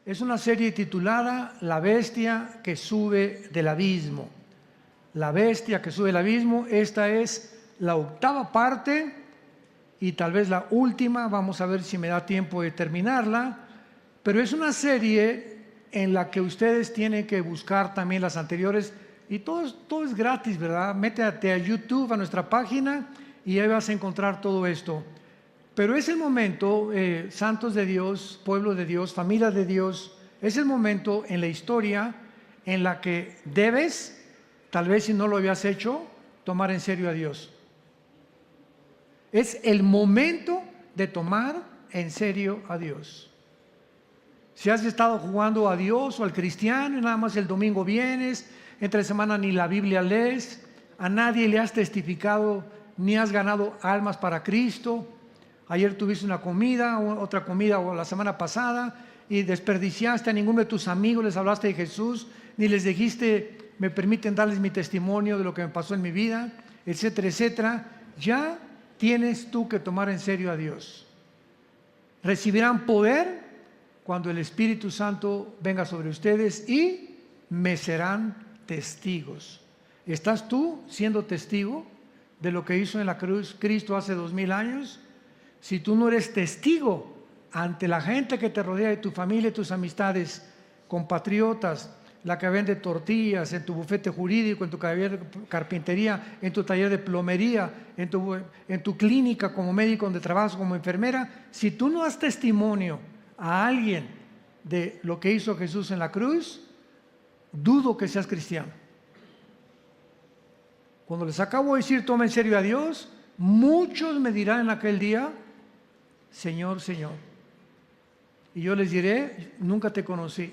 Es una serie titulada La bestia que sube del abismo. La bestia que sube del abismo. Esta es la 8ª parte y tal vez la última. Vamos a ver si me da tiempo de terminarla. Pero es una serie en la que ustedes tienen que buscar también las anteriores. Y todo es gratis, ¿verdad? Métete a YouTube, a nuestra página, y ahí vas a encontrar todo esto. Pero es el momento, santos de Dios, pueblo de Dios, familia de Dios, es el momento en la historia en la que debes, tal vez si no lo habías hecho, tomar en serio a Dios. Es el momento de tomar en serio a Dios. Si has estado jugando a Dios o al cristiano y nada más el domingo vienes, entre semana ni la Biblia lees, a nadie le has testificado ni has ganado almas para Cristo. Ayer tuviste una comida, otra comida o la semana pasada y desperdiciaste, a ninguno de tus amigos les hablaste de Jesús, ni les dijiste, me permiten darles mi testimonio de lo que me pasó en mi vida, etcétera, etcétera. Ya tienes tú que tomar en serio a Dios. Recibirán poder cuando el Espíritu Santo venga sobre ustedes y me serán testigos. ¿Estás tú siendo testigo de lo que hizo en la cruz Cristo hace 2000 años? Si tú no eres testigo ante la gente que te rodea, de tu familia, tus amistades, compatriotas, la que vende tortillas, en tu bufete jurídico, en tu taller de carpintería, en tu taller de plomería, en tu clínica como médico donde trabajas como enfermera, si tú no das testimonio a alguien de lo que hizo Jesús en la cruz, dudo que seas cristiano. Cuando les acabo de decir, toma en serio a Dios, muchos me dirán en aquel día, Señor, Señor. Y yo les diré, nunca te conocí.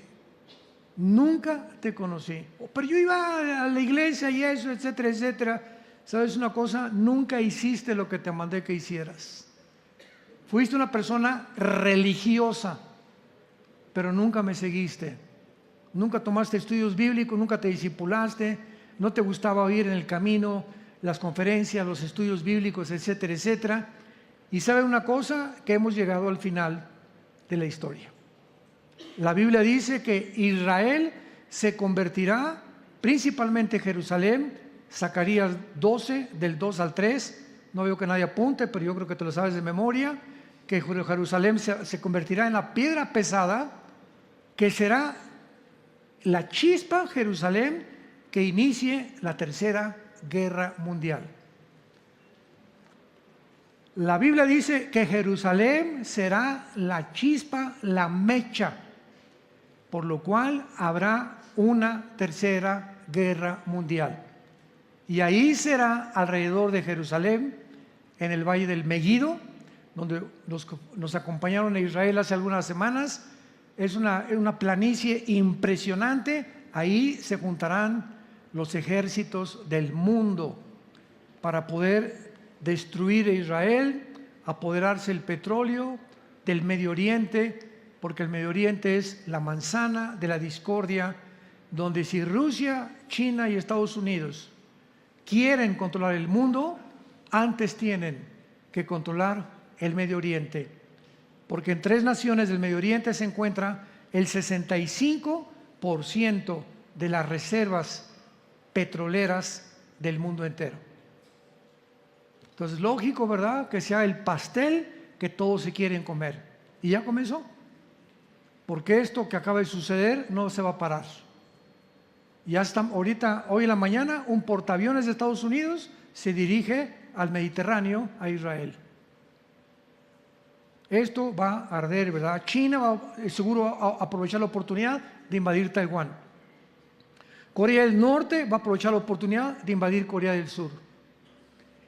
Nunca te conocí. Pero yo iba a la iglesia y eso, etcétera, etcétera. ¿Sabes una cosa? Nunca hiciste lo que te mandé que hicieras. Fuiste una persona religiosa, pero nunca me seguiste. Nunca tomaste estudios bíblicos, nunca te discipulaste, no te gustaba oír en el camino las conferencias, los estudios bíblicos, etcétera, etcétera. Y ¿sabe una cosa? Que hemos llegado al final de la historia. La Biblia dice que Israel se convertirá, principalmente Jerusalén, Zacarías 12, del 2 al 3, no veo que nadie apunte, pero yo creo que te lo sabes de memoria, que Jerusalén se convertirá en la piedra pesada, que será la chispa Jerusalén que inicie la Tercera Guerra Mundial. La Biblia dice que Jerusalén será la chispa, la mecha, por lo cual habrá una Tercera Guerra Mundial. Y ahí será alrededor de Jerusalén, en el Valle del Megiddo, donde nos acompañaron a Israel hace algunas semanas. Es una planicie impresionante. Ahí se juntarán los ejércitos del mundo para poder destruir a Israel, apoderarse del petróleo, del Medio Oriente, porque el Medio Oriente es la manzana de la discordia, donde si Rusia, China y Estados Unidos quieren controlar el mundo, antes tienen que controlar el Medio Oriente, porque en 3 naciones del Medio Oriente se encuentra el 65% de las reservas petroleras del mundo entero. Entonces, lógico, ¿verdad?, que sea el pastel que todos se quieren comer. Y ya comenzó, porque esto que acaba de suceder no se va a parar. Ya está, ahorita, hoy en la mañana, un portaaviones de Estados Unidos se dirige al Mediterráneo, a Israel. Esto va a arder, ¿verdad? China va seguro a aprovechar la oportunidad de invadir Taiwán. Corea del Norte va a aprovechar la oportunidad de invadir Corea del Sur.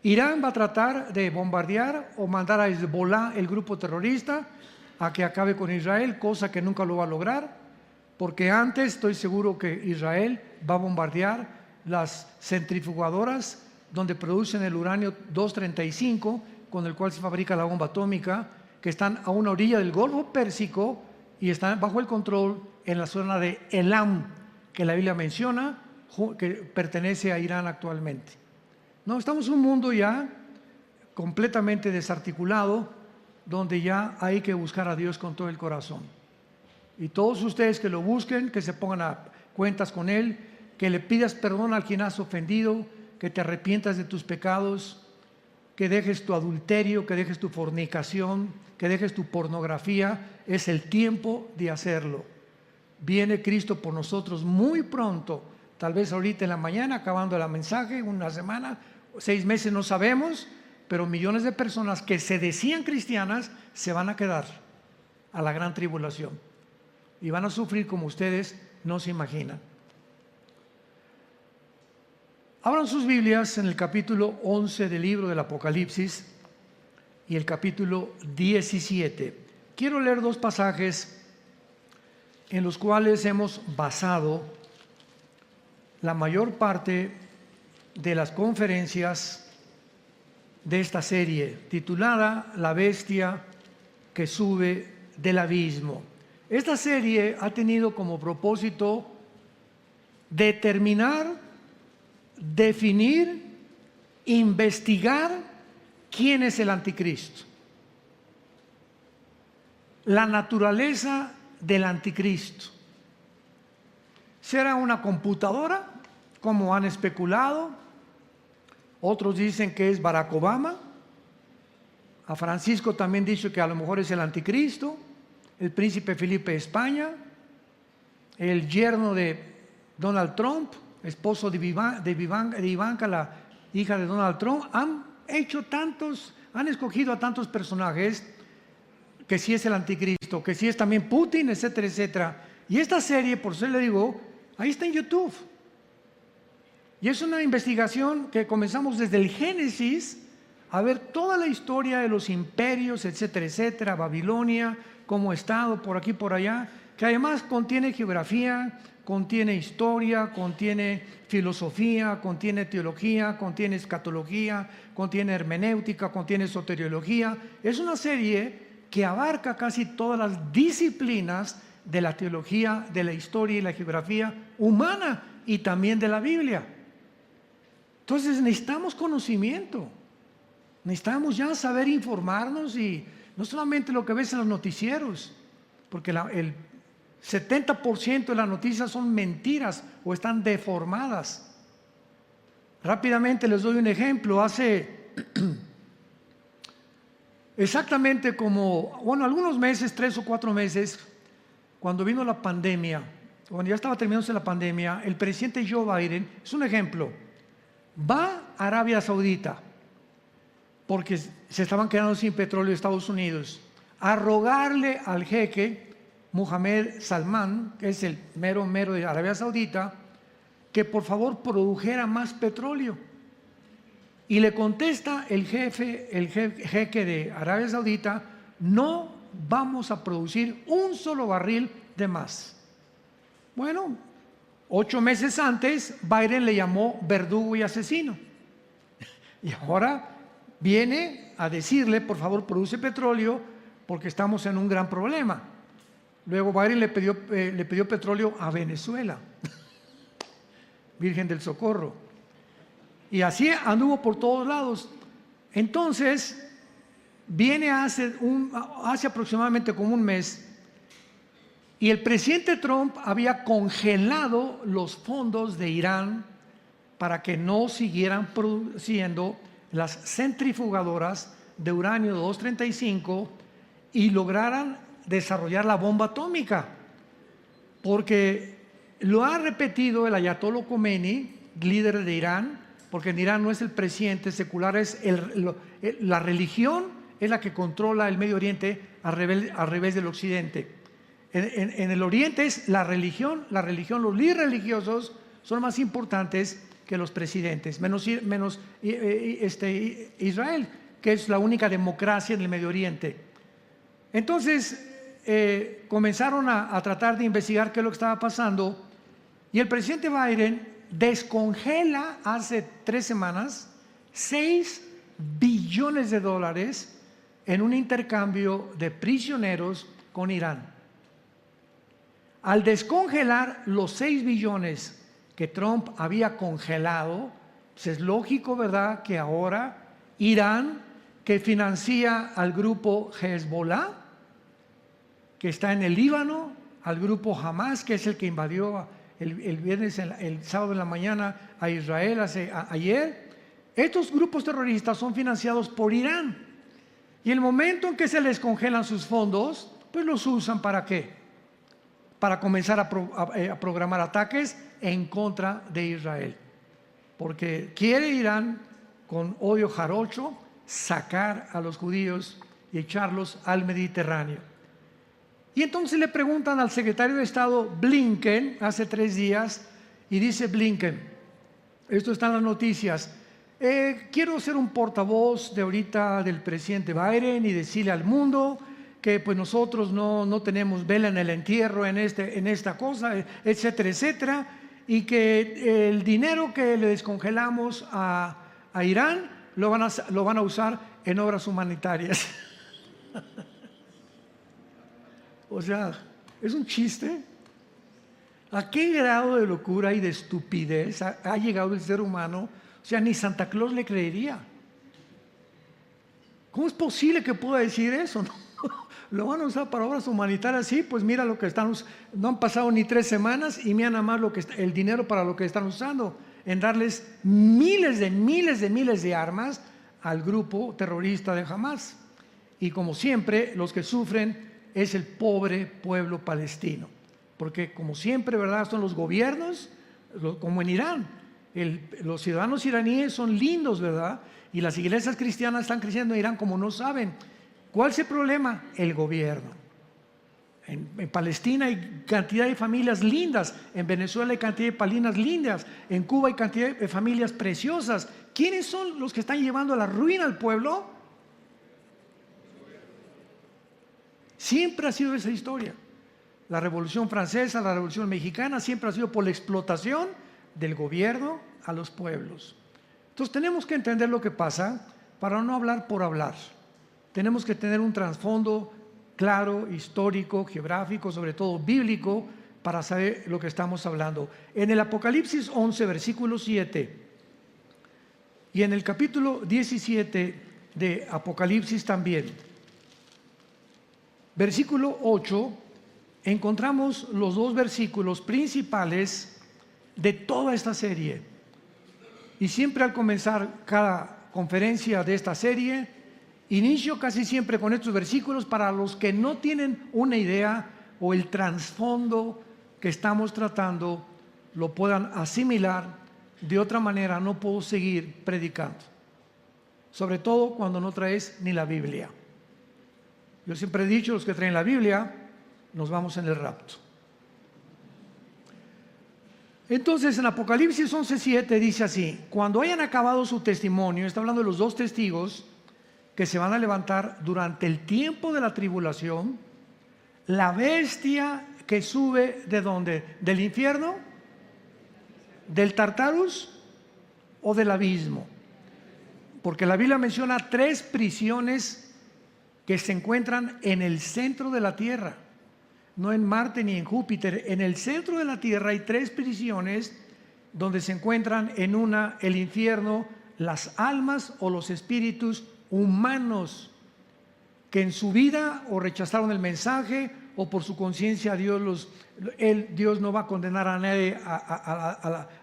Irán va a tratar de bombardear o mandar a Hezbollah, el grupo terrorista, a que acabe con Israel, cosa que nunca lo va a lograr, porque antes estoy seguro que Israel va a bombardear las centrifugadoras donde producen el uranio 235, con el cual se fabrica la bomba atómica, que están a una orilla del Golfo Pérsico y están bajo el control en la zona de Elam, que la Biblia menciona, que pertenece a Irán actualmente. No, estamos en un mundo ya completamente desarticulado, donde ya hay que buscar a Dios con todo el corazón. Y todos ustedes que lo busquen, que se pongan a cuentas con Él, que le pidas perdón al quien has ofendido, que te arrepientas de tus pecados, que dejes tu adulterio, que dejes tu fornicación, que dejes tu pornografía. Es el tiempo de hacerlo. Viene Cristo por nosotros muy pronto, tal vez ahorita en la mañana, acabando el mensaje, una semana, 6 meses, no sabemos, pero millones de personas que se decían cristianas se van a quedar a la gran tribulación y van a sufrir como ustedes no se imaginan. Abran sus Biblias en el capítulo 11 del libro del Apocalipsis y el capítulo 17. Quiero leer 2 pasajes en los cuales hemos basado la mayor parte de las conferencias de esta serie, titulada La bestia que sube del abismo. Esta serie ha tenido como propósito determinar, definir, investigar quién es el anticristo, la naturaleza del anticristo. ¿Será una computadora, como han especulado? Otros dicen que es Barack Obama. A Francisco también dicho que a lo mejor es el anticristo. El príncipe Felipe de España, el yerno de Donald Trump, esposo de Ivanka, la hija de Donald Trump. Han escogido a tantos personajes que sí es el anticristo, que sí es también Putin, etcétera, etcétera. Y esta serie, por eso le digo, ahí está en YouTube. Y es una investigación que comenzamos desde el Génesis a ver toda la historia de los imperios, etcétera, etcétera, Babilonia, cómo ha estado por aquí, por allá, que además contiene geografía, contiene historia, contiene filosofía, contiene teología, contiene escatología, contiene hermenéutica, contiene soteriología. Es una serie que abarca casi todas las disciplinas de la teología, de la historia y la geografía humana y también de la Biblia. Entonces necesitamos conocimiento, necesitamos ya saber informarnos y no solamente lo que ves en los noticieros, porque el 70% de las noticias son mentiras o están deformadas. Rápidamente les doy un ejemplo. Hace exactamente algunos meses, 3 o 4 meses, cuando vino la pandemia, cuando ya estaba terminándose la pandemia, el presidente Joe Biden, es un ejemplo, va a Arabia Saudita, porque se estaban quedando sin petróleo Estados Unidos, a rogarle al jeque Mohammed Salman, que es el mero de Arabia Saudita, que por favor produjera más petróleo. Y le contesta el jeque de Arabia Saudita: no vamos a producir un solo barril de más. Bueno, 8 meses antes Biden le llamó verdugo y asesino. Y ahora viene a decirle: por favor, produce petróleo porque estamos en un gran problema. Luego Biden le pidió petróleo a Venezuela, Virgen del Socorro. Y así anduvo por todos lados. Entonces, viene hace aproximadamente como un mes, y el presidente Trump había congelado los fondos de Irán para que no siguieran produciendo las centrifugadoras de uranio 235 y lograran desarrollar la bomba atómica, porque lo ha repetido el ayatollah Khomeini, líder de Irán, porque en Irán no es el presidente secular, es la religión es la que controla el Medio Oriente al revés del Occidente. En el Oriente es la religión, los líderes religiosos son más importantes que los presidentes, menos Israel, que es la única democracia en el Medio Oriente. Entonces comenzaron a tratar de investigar qué es lo que estaba pasando, y el presidente Biden descongela hace 3 semanas $6 billones en un intercambio de prisioneros con Irán. Al descongelar los 6 billones que Trump había congelado, pues es lógico, ¿verdad?, que ahora Irán, que financia al grupo Hezbollah, que está en el Líbano, al grupo Hamas, que es el que invadió el sábado en la mañana a Israel ayer. Estos grupos terroristas son financiados por Irán. Y el momento en que se les congelan sus fondos, pues los usan ¿para qué? Para comenzar a programar ataques en contra de Israel. Porque quiere Irán, con odio jarocho, sacar a los judíos y echarlos al Mediterráneo. Y entonces le preguntan al secretario de Estado Blinken hace 3 días, y dice Blinken, esto está en las noticias, quiero ser un portavoz de ahorita del presidente Biden y decirle al mundo que pues nosotros no tenemos vela en el entierro en esta cosa, etcétera, etcétera, y que el dinero que le descongelamos a Irán lo van a usar en obras humanitarias. O sea, es un chiste. ¿A qué grado de locura y de estupidez ha llegado el ser humano? O sea, ni Santa Claus le creería. ¿Cómo es posible que pueda decir eso? ¿No? Lo van a usar para obras humanitarias. Sí, pues mira lo que están usando. No han pasado ni 3 semanas y mira nada más el dinero para lo que están usando, en darles miles de armas al grupo terrorista de Hamas. Y como siempre, los que sufren es el pobre pueblo palestino, porque como siempre, ¿verdad?, son los gobiernos, como en Irán, los ciudadanos iraníes son lindos, ¿verdad?, y las iglesias cristianas están creciendo en Irán como no saben. ¿Cuál es el problema? El gobierno. En Palestina hay cantidad de familias lindas, en Venezuela hay cantidad de familias lindas, en Cuba hay cantidad de familias preciosas. ¿Quiénes son los que están llevando a la ruina al pueblo? Siempre ha sido esa historia. La Revolución Francesa, la Revolución Mexicana, siempre ha sido por la explotación del gobierno a los pueblos. Entonces tenemos que entender lo que pasa para no hablar por hablar. Tenemos que tener un trasfondo claro, histórico, geográfico, sobre todo bíblico, para saber lo que estamos hablando. En el Apocalipsis 11, versículo 7, y en el capítulo 17 de Apocalipsis también, versículo 8, encontramos los 2 versículos principales de toda esta serie. Y siempre al comenzar cada conferencia de esta serie, inicio casi siempre con estos versículos para los que no tienen una idea o el trasfondo que estamos tratando lo puedan asimilar. De otra manera no puedo seguir predicando, sobre todo cuando no traes ni la Biblia. Yo siempre he dicho, los que traen la Biblia, nos vamos en el rapto. Entonces en Apocalipsis 11:7 dice así: cuando hayan acabado su testimonio, está hablando de los 2 testigos que se van a levantar durante el tiempo de la tribulación, la bestia que sube ¿de dónde? ¿Del infierno? ¿Del Tartarus o del abismo? Porque la Biblia menciona 3 prisiones que se encuentran en el centro de la tierra, no en Marte ni en Júpiter. En el centro de la tierra hay 3 prisiones donde se encuentran en una el infierno, las almas o los espíritus humanos que en su vida o rechazaron el mensaje o por su conciencia Dios no va a condenar a nadie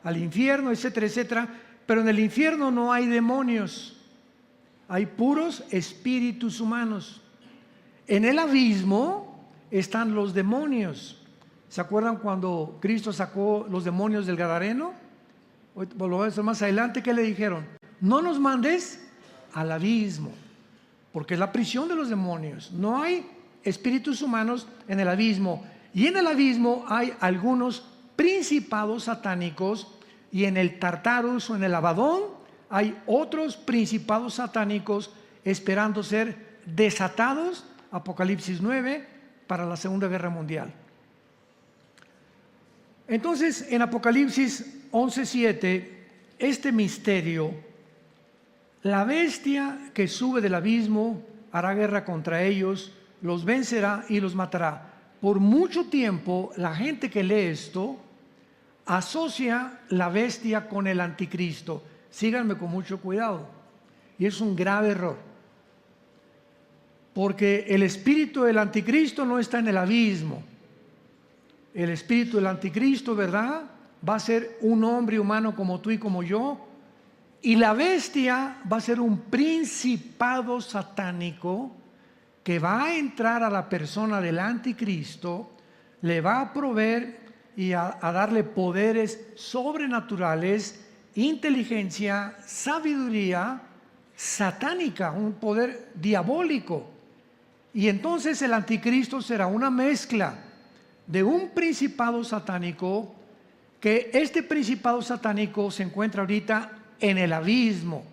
al infierno, etcétera, etcétera. Pero en el infierno no hay demonios, hay puros espíritus humanos. En el abismo están los demonios. ¿Se acuerdan cuando Cristo sacó los demonios del Gadareno? Lo voy a decir más adelante. ¿Qué le dijeron? No nos mandes al abismo, porque es la prisión de los demonios. No hay espíritus humanos en el abismo. Y en el abismo hay algunos principados satánicos, y en el Tartarus o en el Abadón hay otros principados satánicos esperando ser desatados, Apocalipsis 9, para la Segunda Guerra Mundial. Entonces, en Apocalipsis 11:7, este misterio, la bestia que sube del abismo hará guerra contra ellos, los vencerá y los matará. Por mucho tiempo, la gente que lee esto asocia la bestia con el anticristo. Síganme con mucho cuidado. Y es un grave error. Porque el espíritu del anticristo no está en el abismo. el espíritu del anticristo, ¿verdad? Va a ser un hombre humano como tú y como yo. Y la bestia va a ser un principado satánico que va a entrar a la persona del anticristo, le va a proveer y a darle poderes sobrenaturales, inteligencia, sabiduría satánica, un poder diabólico. Y entonces el anticristo será una mezcla de un principado satánico, que este principado satánico se encuentra ahorita en el abismo.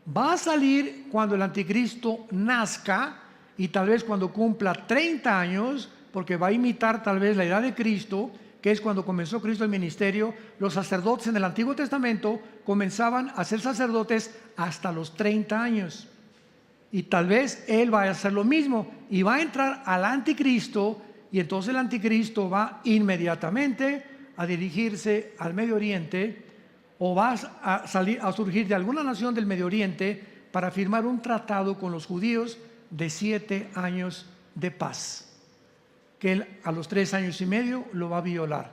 Va a salir cuando el anticristo nazca y tal vez cuando cumpla 30 años, porque va a imitar tal vez la edad de Cristo, que es cuando comenzó Cristo el ministerio. Los sacerdotes en el Antiguo Testamento comenzaban a ser sacerdotes hasta los 30 años. Y tal vez él va a hacer lo mismo y va a entrar al anticristo, y entonces el anticristo va inmediatamente a dirigirse al Medio Oriente, o va a surgir de alguna nación del Medio Oriente para firmar un tratado con los judíos de 7 años de paz, que él a los 3 años y medio lo va a violar.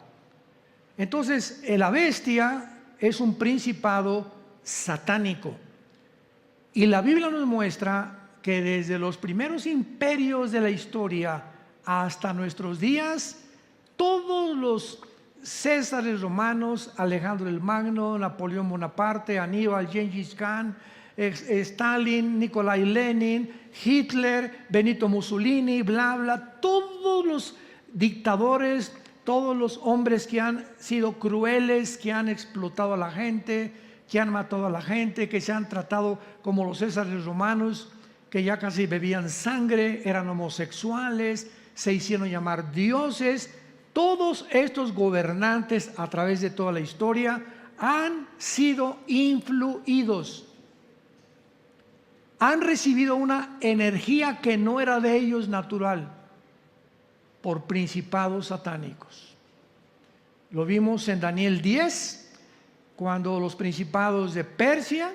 Entonces la bestia es un principado satánico, y la Biblia nos muestra que desde los primeros imperios de la historia hasta nuestros días, todos los Césares romanos, Alejandro el Magno, Napoleón Bonaparte, Aníbal, Gengis Khan, Stalin, Nikolai Lenin, Hitler, Benito Mussolini, bla, bla, todos los dictadores, todos los hombres que han sido crueles, que han explotado a la gente, que han matado a la gente, que se han tratado como los Césares romanos, que ya casi bebían sangre, eran homosexuales, se hicieron llamar dioses. Todos estos gobernantes a través de toda la historia han sido influidos, han recibido una energía que no era de ellos natural, por principados satánicos. Lo vimos en Daniel 10, cuando los principados de Persia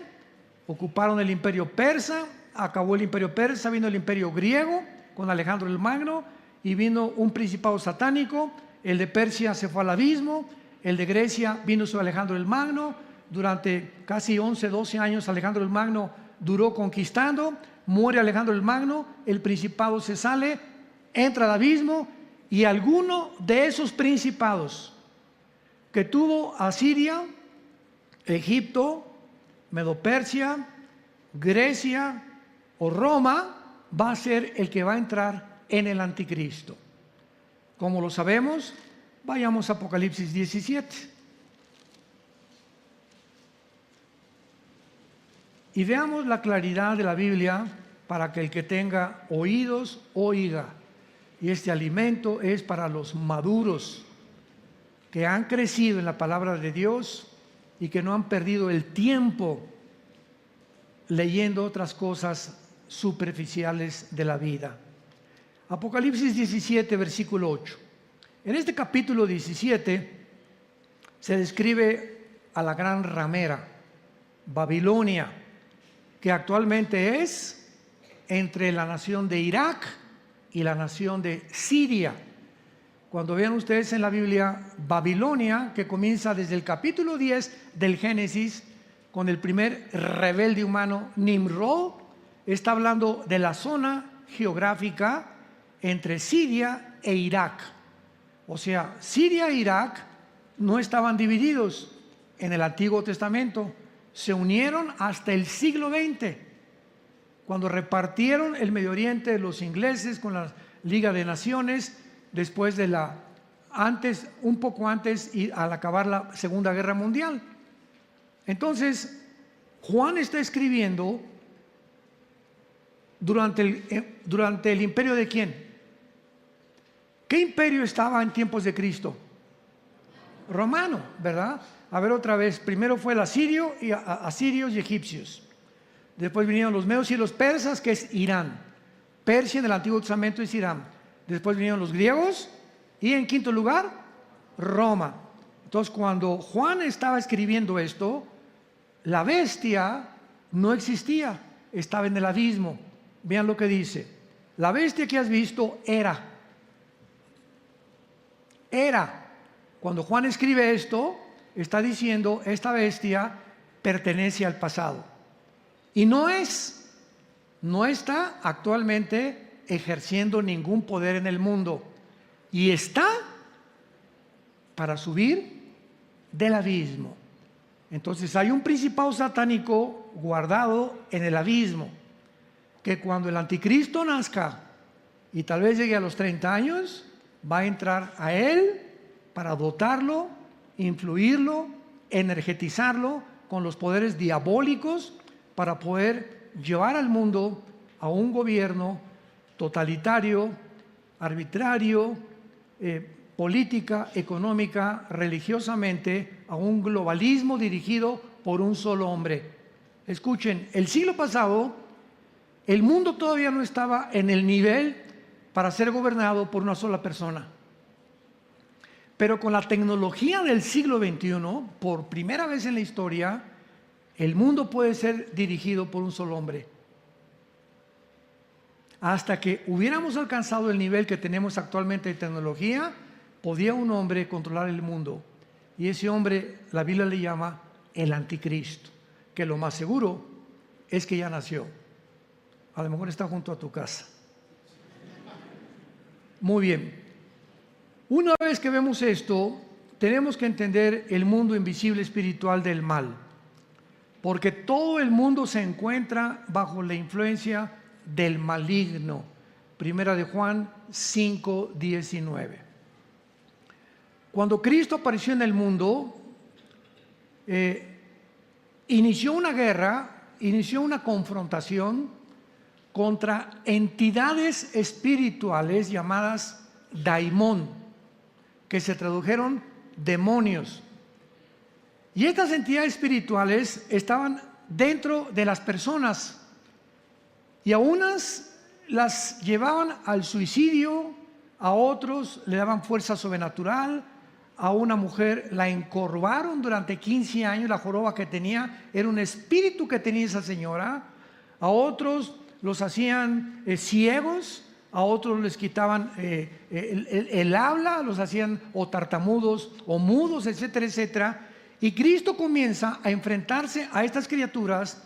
ocuparon el imperio persa. Acabó el imperio persa, vino el imperio griego con Alejandro el Magno, y vino un principado satánico. El de Persia se fue al abismo, el de Grecia vino su Alejandro el Magno. Durante casi 11, 12 años Alejandro el Magno duró conquistando. Muere Alejandro el Magno, el principado se sale, entra al abismo, y alguno de esos principados que tuvo Asiria, Egipto, Medo-Persia, Grecia o Roma, va a ser el que va a entrar en el anticristo. ¿Cómo lo sabemos? Vayamos a Apocalipsis 17 y veamos la claridad de la Biblia, para que el que tenga oídos oiga. Y este alimento es para los maduros, que han crecido en la palabra de Dios y que no han perdido el tiempo leyendo otras cosas superficiales de la vida. Apocalipsis 17, versículo 8. En este capítulo 17 se describe a la gran ramera, Babilonia, que actualmente es entre la nación de Irak y la nación de Siria. Cuando vean ustedes en la Biblia Babilonia, que comienza desde el capítulo 10 del Génesis, con el primer rebelde humano, Nimrod, está hablando de la zona geográfica entre Siria e Irak. O sea, Siria e Irak no estaban divididos en el Antiguo Testamento, se unieron hasta el siglo XX, cuando repartieron el Medio Oriente los ingleses con la Liga de Naciones, después de un poco antes, y al acabar la Segunda Guerra Mundial. Entonces, Juan está escribiendo durante el imperio de ¿quién? ¿Qué imperio estaba en tiempos de Cristo? Romano, ¿verdad? A ver otra vez, primero fue el asirio, y asirios y egipcios. Después vinieron los medos y los persas, que es Irán. Persia en el Antiguo Testamento es Irán. Después vinieron los griegos, y en quinto lugar, Roma. Entonces, cuando Juan estaba escribiendo esto, la bestia no existía, estaba en el abismo. Vean lo que dice: la bestia que has visto era era. Cuando Juan escribe esto, está diciendo, esta bestia pertenece al pasado. Y no está actualmente ejerciendo ningún poder en el mundo. Y está para subir del abismo. Entonces hay un principado satánico guardado en el abismo, que cuando el anticristo nazca y tal vez llegue a los 30 años, va a entrar a él para dotarlo, influirlo, energetizarlo con los poderes diabólicos para poder llevar al mundo a un gobierno totalitario, arbitrario, política, económica, religiosamente, a un globalismo dirigido por un solo hombre. Escuchen, el siglo pasado, el mundo todavía no estaba en el nivel para ser gobernado por una sola persona. Pero con la tecnología del siglo XXI, por primera vez en la historia, el mundo puede ser dirigido por un solo hombre. Hasta que hubiéramos alcanzado el nivel que tenemos actualmente de tecnología, podía un hombre controlar el mundo. Y ese hombre, la Biblia le llama el anticristo, que lo más seguro es que ya nació. A lo mejor está junto a tu casa. Muy bien. Una vez que vemos esto, tenemos que entender el mundo invisible espiritual del mal. Porque todo el mundo se encuentra bajo la influencia del maligno. Primera de Juan 5:19. Cuando Cristo apareció en el mundo, inició una guerra, inició una confrontación contra entidades espirituales llamadas daimón, que se tradujeron demonios. Y estas entidades espirituales estaban dentro de las personas, y a unas las llevaban al suicidio, a otros le daban fuerza sobrenatural, a una mujer la encorvaron durante 15 años, la joroba que tenía era un espíritu que tenía esa señora, a otros los hacían ciegos, a otros les quitaban el habla, los hacían o tartamudos o mudos, etcétera, etcétera. Y Cristo comienza a enfrentarse a estas criaturas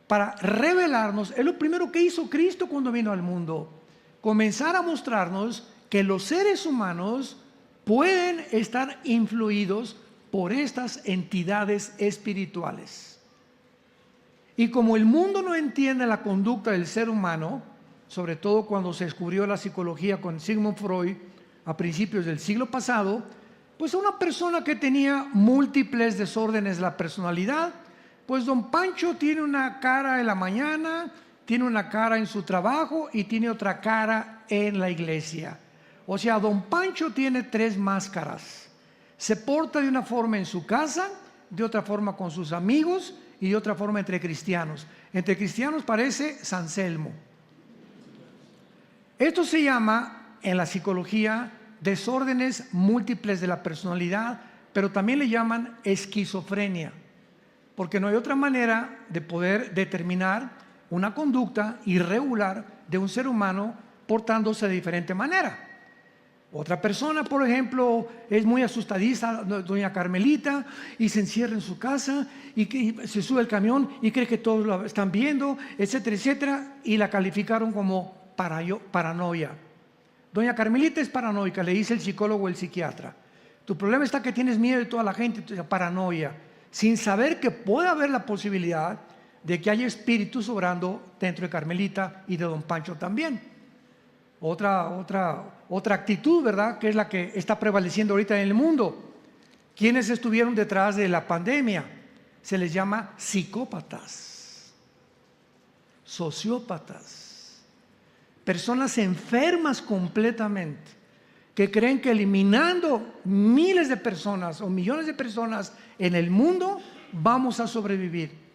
para revelarnos. Es lo primero que hizo Cristo cuando vino al mundo, comenzar a mostrarnos que los seres humanos pueden estar influidos por estas entidades espirituales. Y como el mundo no entiende la conducta del ser humano, sobre todo cuando se descubrió la psicología con Sigmund Freud a principios del siglo pasado, pues una persona que tenía múltiples desórdenes de la personalidad, pues don Pancho tiene una cara en la mañana, tiene una cara en su trabajo y tiene otra cara en la iglesia. O sea, don Pancho tiene 3 máscaras. Se porta de una forma en su casa, de otra forma con sus amigos y de otra forma entre cristianos. Entre cristianos parece San Selmo. Esto se llama en la psicología desórdenes múltiples de la personalidad, pero también le llaman esquizofrenia, porque no hay otra manera de poder determinar una conducta irregular de un ser humano portándose de diferente manera. Otra persona, por ejemplo, es muy asustadiza, doña Carmelita, y se encierra en su casa y se sube al camión y cree que todos lo están viendo, etcétera, etcétera, y la calificaron como paranoia. Doña Carmelita es paranoica, le dice el psicólogo o el psiquiatra. Tu problema está que tienes miedo de toda la gente, paranoia, sin saber que puede haber la posibilidad de que haya espíritus obrando dentro de Carmelita y de don Pancho también. Otra actitud, ¿verdad?, que es la que está prevaleciendo ahorita en el mundo. ¿Quiénes estuvieron detrás de la pandemia? Se les llama psicópatas, sociópatas, personas enfermas completamente, que creen que eliminando miles de personas o millones de personas en el mundo vamos a sobrevivir.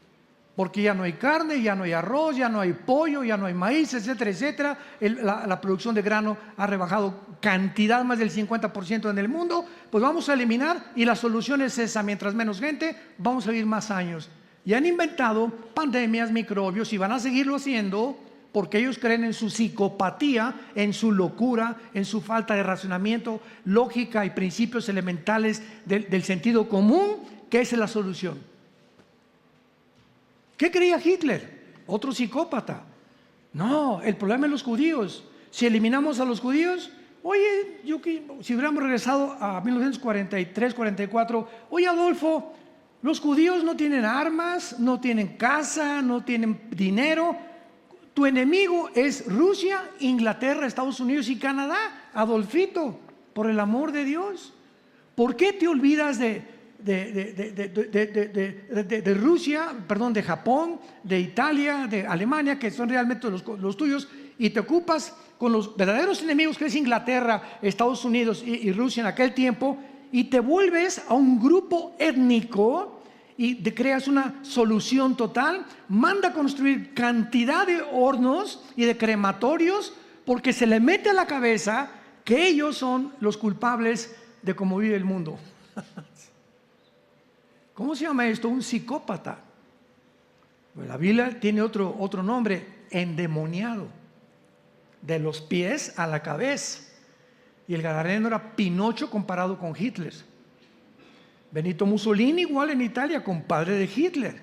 Porque ya no hay carne, ya no hay arroz, ya no hay pollo, ya no hay maíz, etcétera, etcétera. La producción de grano ha rebajado cantidad más del 50% en el mundo. Pues vamos a eliminar, y la solución es esa: mientras menos gente, vamos a vivir más años. Y han inventado pandemias, microbios, y van a seguirlo haciendo porque ellos creen en su psicopatía, en su locura, en su falta de razonamiento, lógica y principios elementales del sentido común, que esa es la solución. ¿Qué creía Hitler? Otro psicópata. No, el problema es los judíos. Si eliminamos a los judíos, oye, si hubiéramos regresado a 1943, 44, oye Adolfo, los judíos no tienen armas, no tienen casa, no tienen dinero. Tu enemigo es Rusia, Inglaterra, Estados Unidos y Canadá. Adolfito, por el amor de Dios, ¿por qué te olvidas de Rusia, perdón, de Japón, de Italia, de Alemania, que son realmente los tuyos, y te ocupas con los verdaderos enemigos que es Inglaterra, Estados Unidos y Rusia en aquel tiempo, y te vuelves a un grupo étnico y te creas una solución total? Manda a construir cantidad de hornos y de crematorios porque se le mete a la cabeza que ellos son los culpables de cómo vive el mundo. ¿Cómo se llama esto? Un psicópata. Pues la Biblia tiene otro nombre: endemoniado, de los pies a la cabeza. Y el gadareno era Pinocho comparado con Hitler. Benito Mussolini igual en Italia, compadre de Hitler,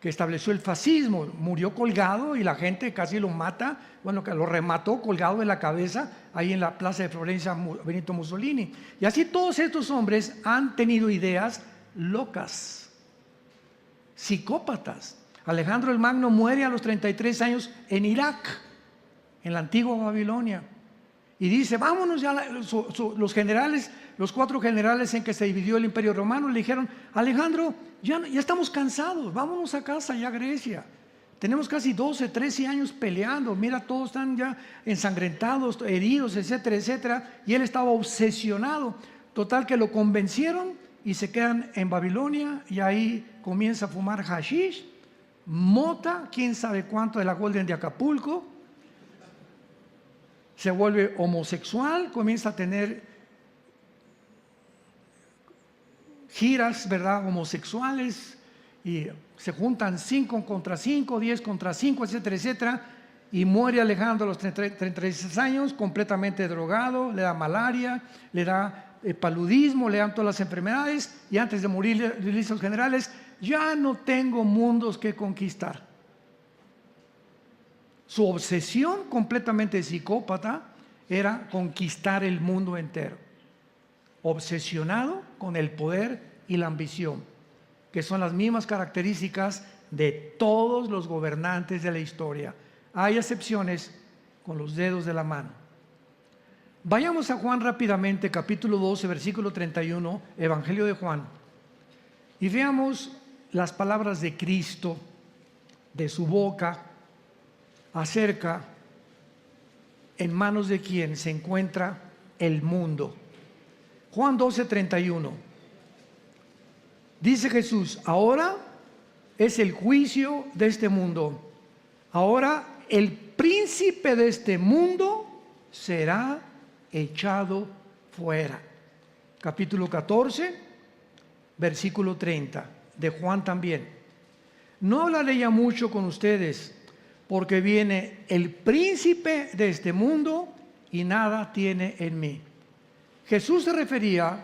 que estableció el fascismo, murió colgado y la gente casi lo mata, bueno, que lo remató colgado de la cabeza ahí en la plaza de Florencia, Benito Mussolini. Y así todos estos hombres han tenido ideas locas, psicópatas. Alejandro el Magno muere a los 33 años en Irak, en la antigua Babilonia, y dice: vámonos ya. Los generales, los 4 generales en que se dividió el Imperio Romano, le dijeron: Alejandro, ya estamos cansados, vámonos a casa ya a Grecia. Tenemos casi 12, 13 años peleando, mira, todos están ya ensangrentados, heridos, etcétera, etcétera. Y él estaba obsesionado. Total que lo convencieron y se quedan en Babilonia, y ahí comienza a fumar hashish, mota, quién sabe cuánto de la Golden de Acapulco. Se vuelve homosexual, comienza a tener giras, ¿verdad?, homosexuales, y se juntan 5 contra 5, 10 contra 5, etcétera, etcétera, y muere Alejandro a los 36 años, completamente drogado, le da malaria, le da paludismo, le dan todas las enfermedades, y antes de morir le dice a los generales: ya no tengo mundos que conquistar. Su obsesión completamente psicópata era conquistar el mundo entero, obsesionado con el poder y la ambición, que son las mismas características de todos los gobernantes de la historia. Hay excepciones con los dedos de la mano. Vayamos a Juan rápidamente, capítulo 12, versículo 31, Evangelio de Juan, y veamos las palabras de Cristo, de su boca, acerca en manos de quién se encuentra el mundo. Juan 12, 31. Dice Jesús: ahora es el juicio de este mundo. Ahora el príncipe de este mundo será echado fuera. Capítulo 14, versículo 30 de Juan también. No hablaré ya mucho con ustedes, porque viene el príncipe de este mundo y nada tiene en mí. Jesús se refería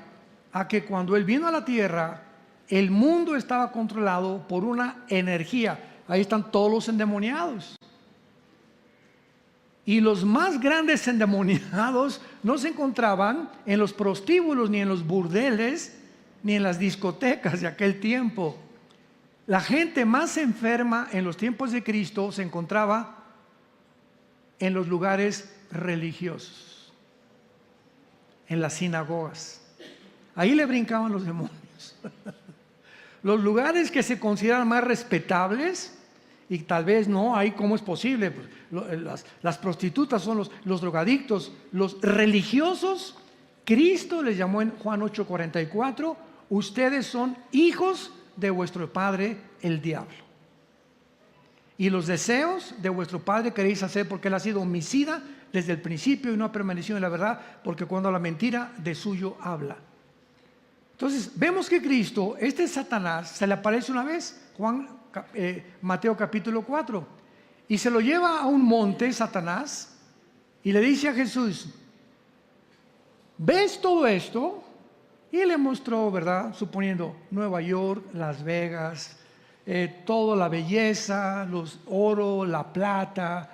a que cuando Él vino a la tierra, el mundo estaba controlado por una energía. Ahí están todos los endemoniados. Y los más grandes endemoniados no se encontraban en los prostíbulos, ni en los burdeles, ni en las discotecas de aquel tiempo. La gente más enferma en los tiempos de Cristo se encontraba en los lugares religiosos, en las sinagogas. Ahí le brincaban los demonios. Los lugares que se consideran más respetables, y tal vez no, ahí cómo es posible, las prostitutas son los drogadictos, los religiosos. Cristo les llamó en Juan 8:44: ustedes son hijos de vuestro padre el diablo, y los deseos de vuestro padre queréis hacer, porque él ha sido homicida desde el principio y no ha permanecido en la verdad, porque cuando la mentira de suyo habla. Entonces vemos que Cristo, este Satanás, se le aparece una vez, Mateo capítulo 4, y se lo lleva a un monte, Satanás, y le dice a Jesús: ¿ves todo esto? Y le mostró, ¿verdad? Suponiendo Nueva York, Las Vegas, toda la belleza, los oro, la plata,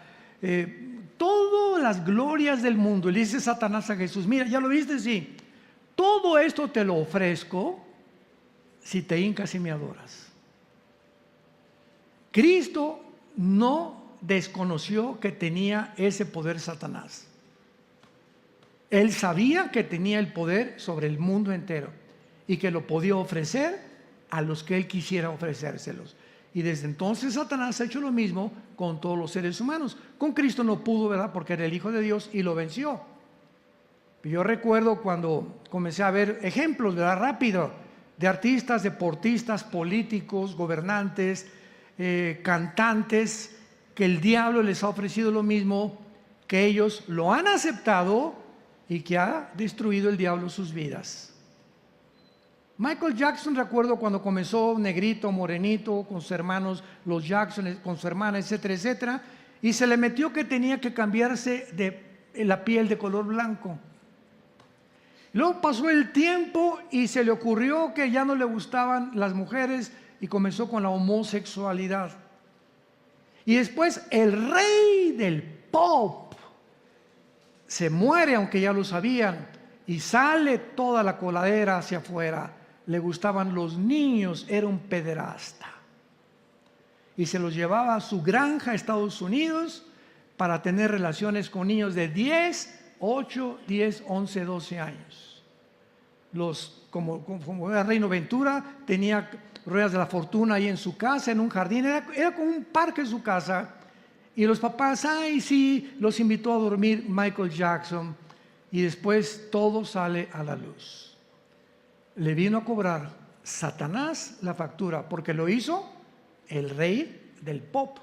todas las glorias del mundo. Le dice Satanás a Jesús: mira, ¿ya lo viste? Sí. Todo esto te lo ofrezco si te hincas y me adoras. Cristo no desconoció que tenía ese poder Satanás. Él sabía que tenía el poder sobre el mundo entero y que lo podía ofrecer a los que él quisiera ofrecérselos. Y desde entonces Satanás ha hecho lo mismo con todos los seres humanos. Con Cristo no pudo, ¿verdad? Porque era el Hijo de Dios y lo venció. Yo recuerdo cuando comencé a ver ejemplos, ¿verdad? Rápido, de artistas, deportistas, políticos, gobernantes, cantantes, que el diablo les ha ofrecido lo mismo, que ellos lo han aceptado y que ha destruido el diablo sus vidas. Michael Jackson, recuerdo cuando comenzó negrito, morenito, con sus hermanos, los Jackson, con su hermana, etcétera, etcétera, y se le metió que tenía que cambiarse de la piel de color blanco. Luego pasó el tiempo y se le ocurrió que ya no le gustaban las mujeres y comenzó con la homosexualidad. Y después el rey del pop se muere, aunque ya lo sabían, y sale toda la coladera hacia afuera. Le gustaban los niños, era un pederasta. Y se los llevaba a su granja a Estados Unidos para tener relaciones con niños de 10, 8, 10, 11, 12 años. Como era Reino Ventura, tenía ruedas de la fortuna ahí en su casa, en un jardín, era como un parque en su casa. Y los papás, ay sí, los invitó a dormir Michael Jackson. Y después todo sale a la luz. Le vino a cobrar Satanás la factura, porque lo hizo el rey del pop.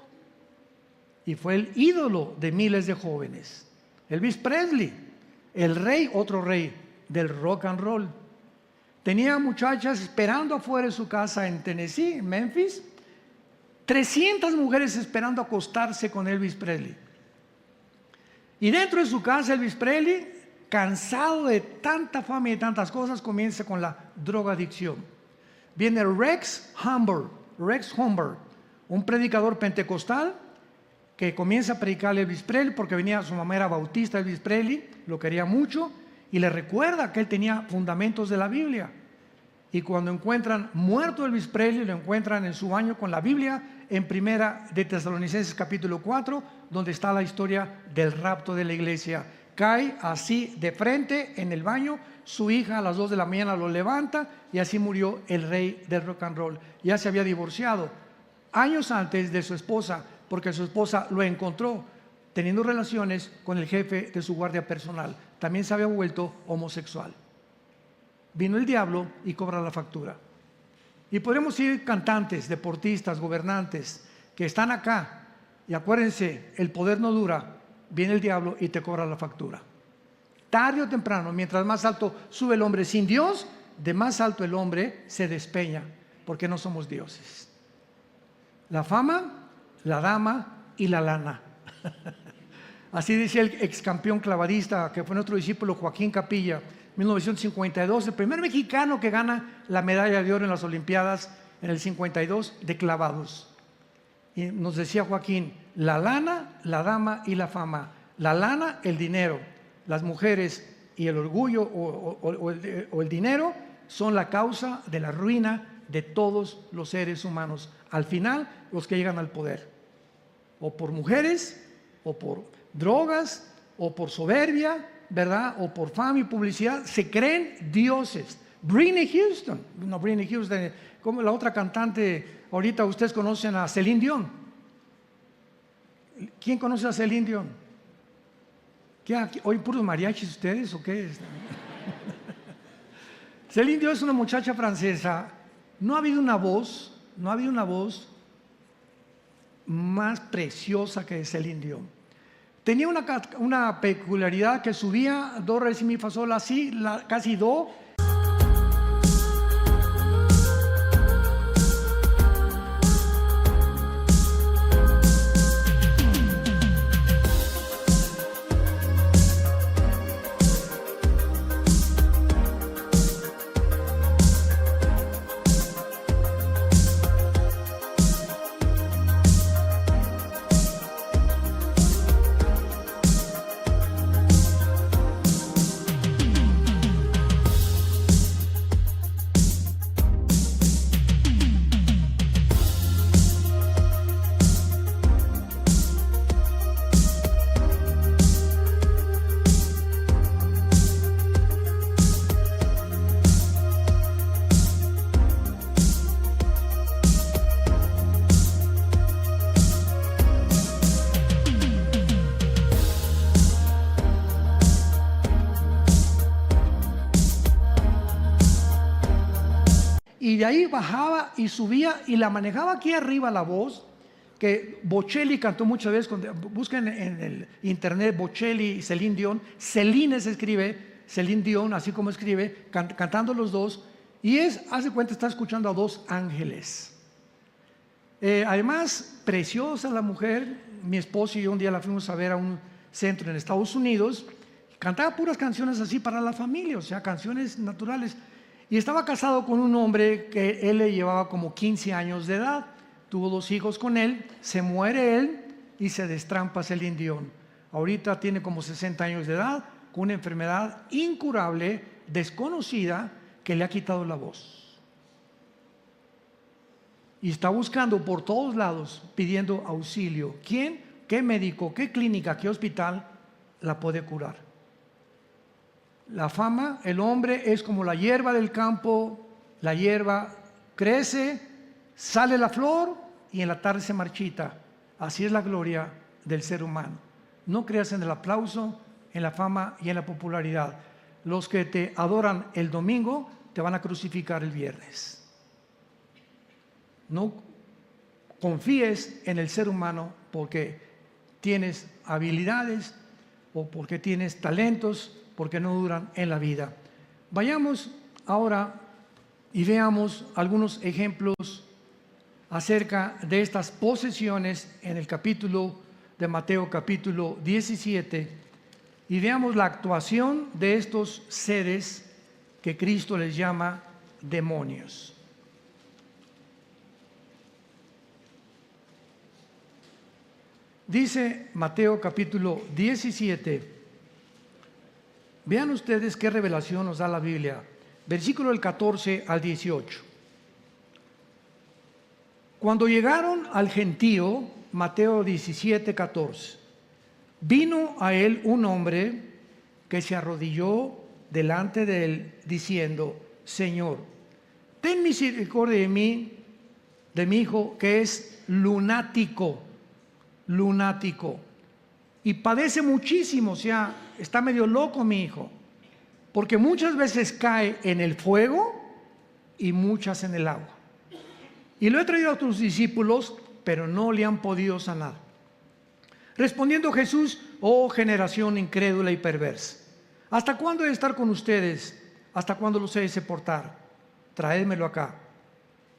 Y fue el ídolo de miles de jóvenes. Elvis Presley, el rey, otro rey del rock and roll. Tenía muchachas esperando afuera de su casa en Tennessee, en Memphis. 300 mujeres esperando acostarse con Elvis Presley. Y dentro de su casa, Elvis Presley, cansado de tanta fama y de tantas cosas, comienza con la drogadicción. Viene Rex Humbard, un predicador pentecostal que comienza a predicar a Elvis Presley porque su mamá era bautista. Elvis Presley lo quería mucho y le recuerda que él tenía fundamentos de la Biblia. Y cuando encuentran muerto Elvis Presley, lo encuentran en su baño con la Biblia en Primera de Tesalonicenses capítulo 4, donde está la historia del rapto de la iglesia. Cae así de frente en el baño, su hija a las 2 de la mañana lo levanta y así murió el rey del rock and roll. Ya se había divorciado años antes de su esposa, porque su esposa lo encontró teniendo relaciones con el jefe de su guardia personal. También se había vuelto homosexual. Vino el diablo y cobra la factura. Y podemos ir cantantes, deportistas, gobernantes que están acá, y acuérdense, el poder no dura. Viene el diablo y te cobra la factura. Tarde o temprano, mientras más alto sube el hombre sin Dios, de más alto el hombre se despeña, porque no somos dioses. La fama, la dama y la lana. Así decía el ex campeón clavadista, que fue nuestro discípulo Joaquín Capilla, 1952, el primer mexicano que gana la medalla de oro en las Olimpiadas en el 52 de clavados. Y nos decía Joaquín: la lana, la dama y la fama. La lana, el dinero. Las mujeres y el orgullo o el dinero son la causa de la ruina de todos los seres humanos. Al final, los que llegan al poder, o por mujeres, o por drogas, o por soberbia, ¿verdad? O por fama y publicidad, se creen dioses. Britney Houston, como la otra cantante, ahorita ustedes conocen a Celine Dion. ¿Quién conoce a Celine Dion? ¿Qué, hoy puros mariachis ustedes o qué? Celine Dion es una muchacha francesa. No ha habido una voz más preciosa que Celine Dion. Tenía una peculiaridad que subía do, re, si, mi, fa, sol, así, casi do, y de ahí bajaba y subía y la manejaba aquí arriba la voz, que Bocelli cantó muchas veces. Busquen en el internet Bocelli y Celine Dion. Celine se escribe, Celine Dion, así como escribe, cantando los dos, y hace cuenta, está escuchando a dos ángeles. Además, preciosa la mujer. Mi esposo y yo un día la fuimos a ver a un centro en Estados Unidos. Cantaba puras canciones así para la familia, o sea, canciones naturales. Y estaba casado con un hombre que él le llevaba como 15 años de edad. Tuvo 2 hijos con él, se muere él y se destrampa Celine Dion. Ahorita tiene como 60 años de edad, con una enfermedad incurable, desconocida, que le ha quitado la voz. Y está buscando por todos lados, pidiendo auxilio. ¿Quién, qué médico, qué clínica, qué hospital la puede curar? La fama, el hombre es como la hierba del campo. La hierba crece, sale la flor y en la tarde se marchita. Así es la gloria del ser humano. No creas en el aplauso, en la fama y en la popularidad. Los que te adoran el domingo te van a crucificar el viernes. No confíes en el ser humano porque tienes habilidades o porque tienes talentos, porque no duran en la vida. Vayamos ahora y veamos algunos ejemplos acerca de estas posesiones en el capítulo de Mateo, capítulo 17, y veamos la actuación de estos seres que Cristo les llama demonios. Dice Mateo capítulo 17, vean ustedes qué revelación nos da la Biblia, versículo del 14 al 18. Cuando llegaron al gentío, Mateo 17, 14, vino a él un hombre que se arrodilló delante de él diciendo: Señor, ten misericordia de mí, de mi hijo que es lunático, y padece muchísimo. O sea, está medio loco mi hijo, porque muchas veces cae en el fuego y muchas en el agua. Y lo he traído a tus discípulos, pero no le han podido sanar. Respondiendo Jesús: oh generación incrédula y perversa, ¿hasta cuándo he de estar con ustedes? ¿Hasta cuándo los he de soportar? Traédmelo acá.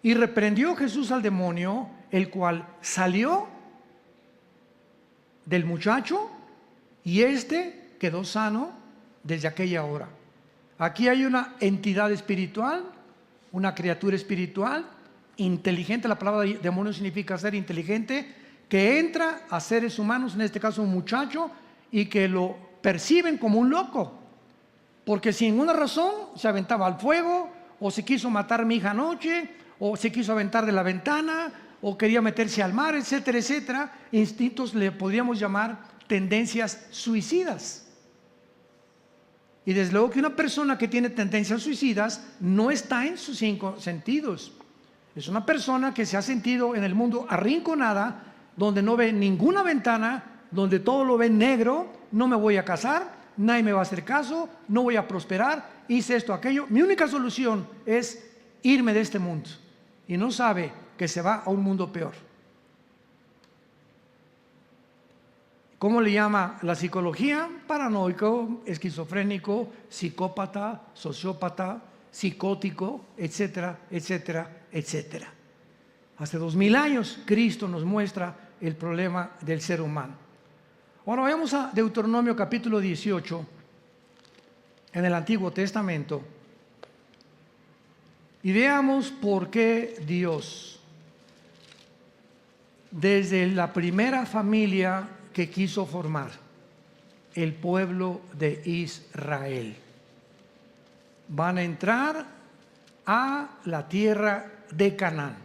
Y reprendió Jesús al demonio, el cual salió del muchacho, y éste quedó sano desde aquella hora. Aquí hay una entidad espiritual, una criatura espiritual inteligente. La palabra demonio significa ser inteligente, que entra a seres humanos, en este caso un muchacho, y que lo perciben como un loco, porque sin ninguna razón se aventaba al fuego, o se quiso matar a mi hija anoche, o se quiso aventar de la ventana, o quería meterse al mar, etcétera, etcétera. Instintos le podríamos llamar tendencias suicidas. Y desde luego que una persona que tiene tendencias suicidas no está en sus 5 sentidos. Es una persona que se ha sentido en el mundo arrinconada, donde no ve ninguna ventana, donde todo lo ve negro. No me voy a casar, nadie me va a hacer caso, no voy a prosperar, hice esto, aquello. Mi única solución es irme de este mundo. Y no sabe que se va a un mundo peor. ¿Cómo le llama la psicología? Paranoico, esquizofrénico, psicópata, sociópata, psicótico, etcétera, etcétera, etcétera. Hace 2000 años Cristo nos muestra el problema del ser humano. Ahora vayamos a Deuteronomio capítulo 18 en el Antiguo Testamento y veamos por qué Dios, desde la primera familia que quiso formar, el pueblo de Israel, van a entrar a la tierra de Canaán,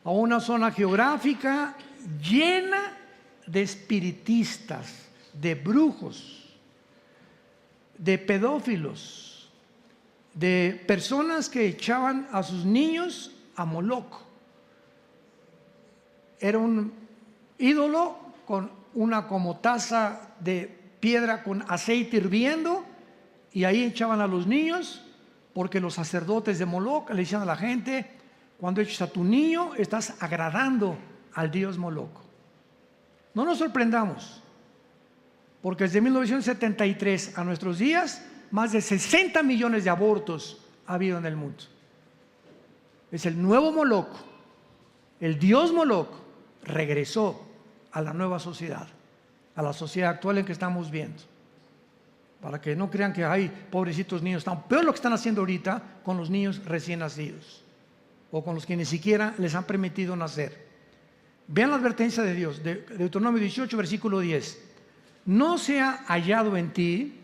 a una zona geográfica llena de espiritistas, de brujos, de pedófilos, de personas que echaban a sus niños a Moloc. Era un ídolo con una como taza de piedra con aceite hirviendo, y ahí echaban a los niños porque los sacerdotes de Moloc le decían a la gente: cuando eches a tu niño, estás agradando al dios Moloc. No nos sorprendamos, porque desde 1973 a nuestros días, más de 60 millones de abortos ha habido en el mundo. Es el nuevo Moloc. El dios Moloc regresó a la nueva sociedad, a la sociedad actual en que estamos viendo. Para que no crean que hay pobrecitos niños, están peor lo que están haciendo ahorita con los niños recién nacidos, o con los que ni siquiera les han permitido nacer. Vean la advertencia de Dios, de Deuteronomio 18, versículo 10. No sea hallado en ti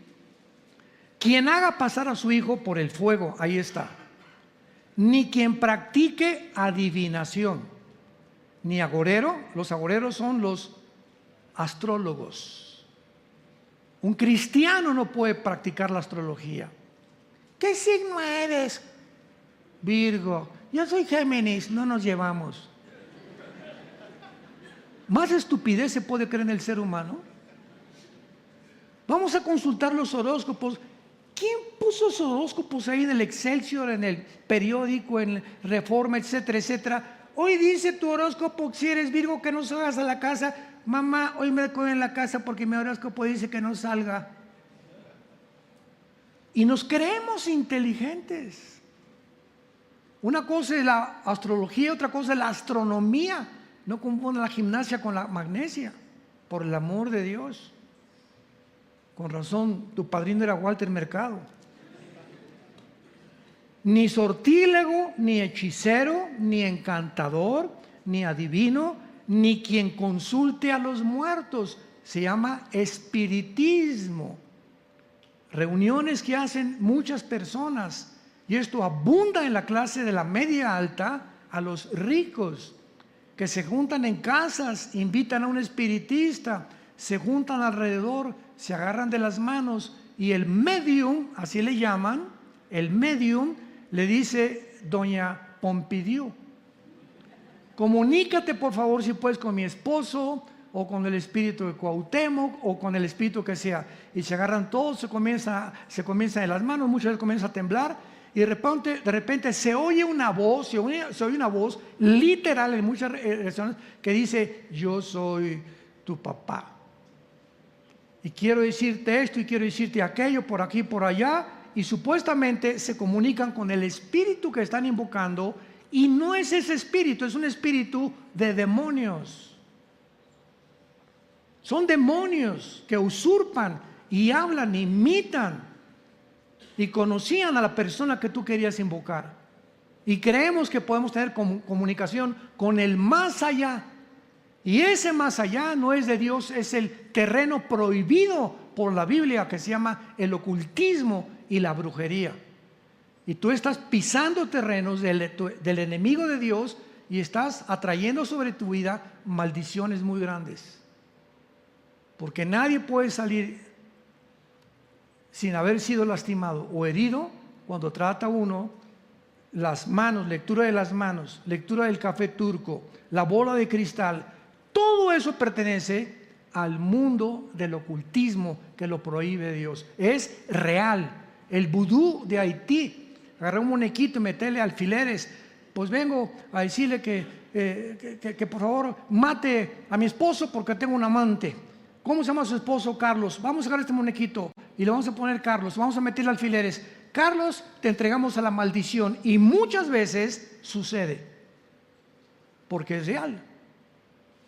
quien haga pasar a su hijo por el fuego, ahí está, ni quien practique adivinación, ni agorero. Los agoreros son los astrólogos. Un cristiano no puede practicar la astrología. ¿Qué signo eres? Virgo. Yo soy Géminis. No nos llevamos. ¿Más estupidez se puede creer en el ser humano? Vamos a consultar los horóscopos. ¿Quién puso esos horóscopos ahí en el Excelsior, en el periódico, en Reforma, etcétera, etcétera? Hoy dice tu horóscopo, si eres Virgo, que no salgas a la casa. Mamá, hoy me quedo en la casa porque mi horóscopo dice que no salga. Y nos creemos inteligentes. Una cosa es la astrología, otra cosa es la astronomía. No confundan la gimnasia con la magnesia, por el amor de Dios. Con razón, tu padrino era Walter Mercado. Ni sortílego, ni hechicero, ni encantador, ni adivino, ni quien consulte a los muertos. Se llama espiritismo. Reuniones que hacen muchas personas, y esto abunda en la clase de la media alta, a los ricos, que se juntan en casas, invitan a un espiritista, se juntan alrededor, se agarran de las manos, y el medium, así le llaman, el medium le dice: doña Pompidiu, comunícate por favor si puedes con mi esposo, o con el espíritu de Cuauhtémoc, o con el espíritu que sea. Y se agarran todos, se comienza de las manos, muchas veces comienza a temblar, y de repente se oye una voz, se oye una voz literal en muchas regiones que dice: yo soy tu papá. Y quiero decirte esto y quiero decirte aquello, por aquí, por allá. Y supuestamente se comunican con el espíritu que están invocando, y no es ese espíritu, es un espíritu de demonios. Son demonios que usurpan y hablan, imitan, y conocían a la persona que tú querías invocar. Y creemos que podemos tener comunicación con el más allá. Y ese más allá no es de Dios, es el terreno prohibido por la Biblia, que se llama el ocultismo y la brujería. Y tú estás pisando terrenos del enemigo de Dios, y estás atrayendo sobre tu vida maldiciones muy grandes. Porque nadie puede salir sin haber sido lastimado o herido cuando trata uno las manos, lectura de las manos, lectura del café turco, la bola de cristal. Todo eso pertenece al mundo del ocultismo, que lo prohíbe Dios. Es real. El vudú de Haití, agarrar un muñequito y meterle alfileres. Pues vengo a decirle que por favor mate a mi esposo porque tengo un amante. ¿Cómo se llama su esposo? Carlos. Vamos a agarrar este muñequito y le vamos a poner Carlos, vamos a meterle alfileres. Carlos, te entregamos a la maldición. Y muchas veces sucede, porque es real.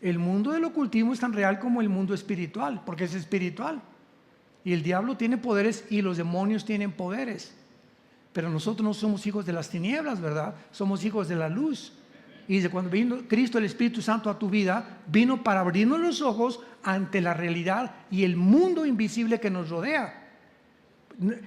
El mundo del ocultismo es tan real como el mundo espiritual, porque es espiritual. Y el diablo tiene poderes y los demonios tienen poderes. Pero nosotros no somos hijos de las tinieblas, ¿verdad? Somos hijos de la luz. Y desde cuando vino Cristo, el Espíritu Santo, a tu vida, vino para abrirnos los ojos ante la realidad y el mundo invisible que nos rodea.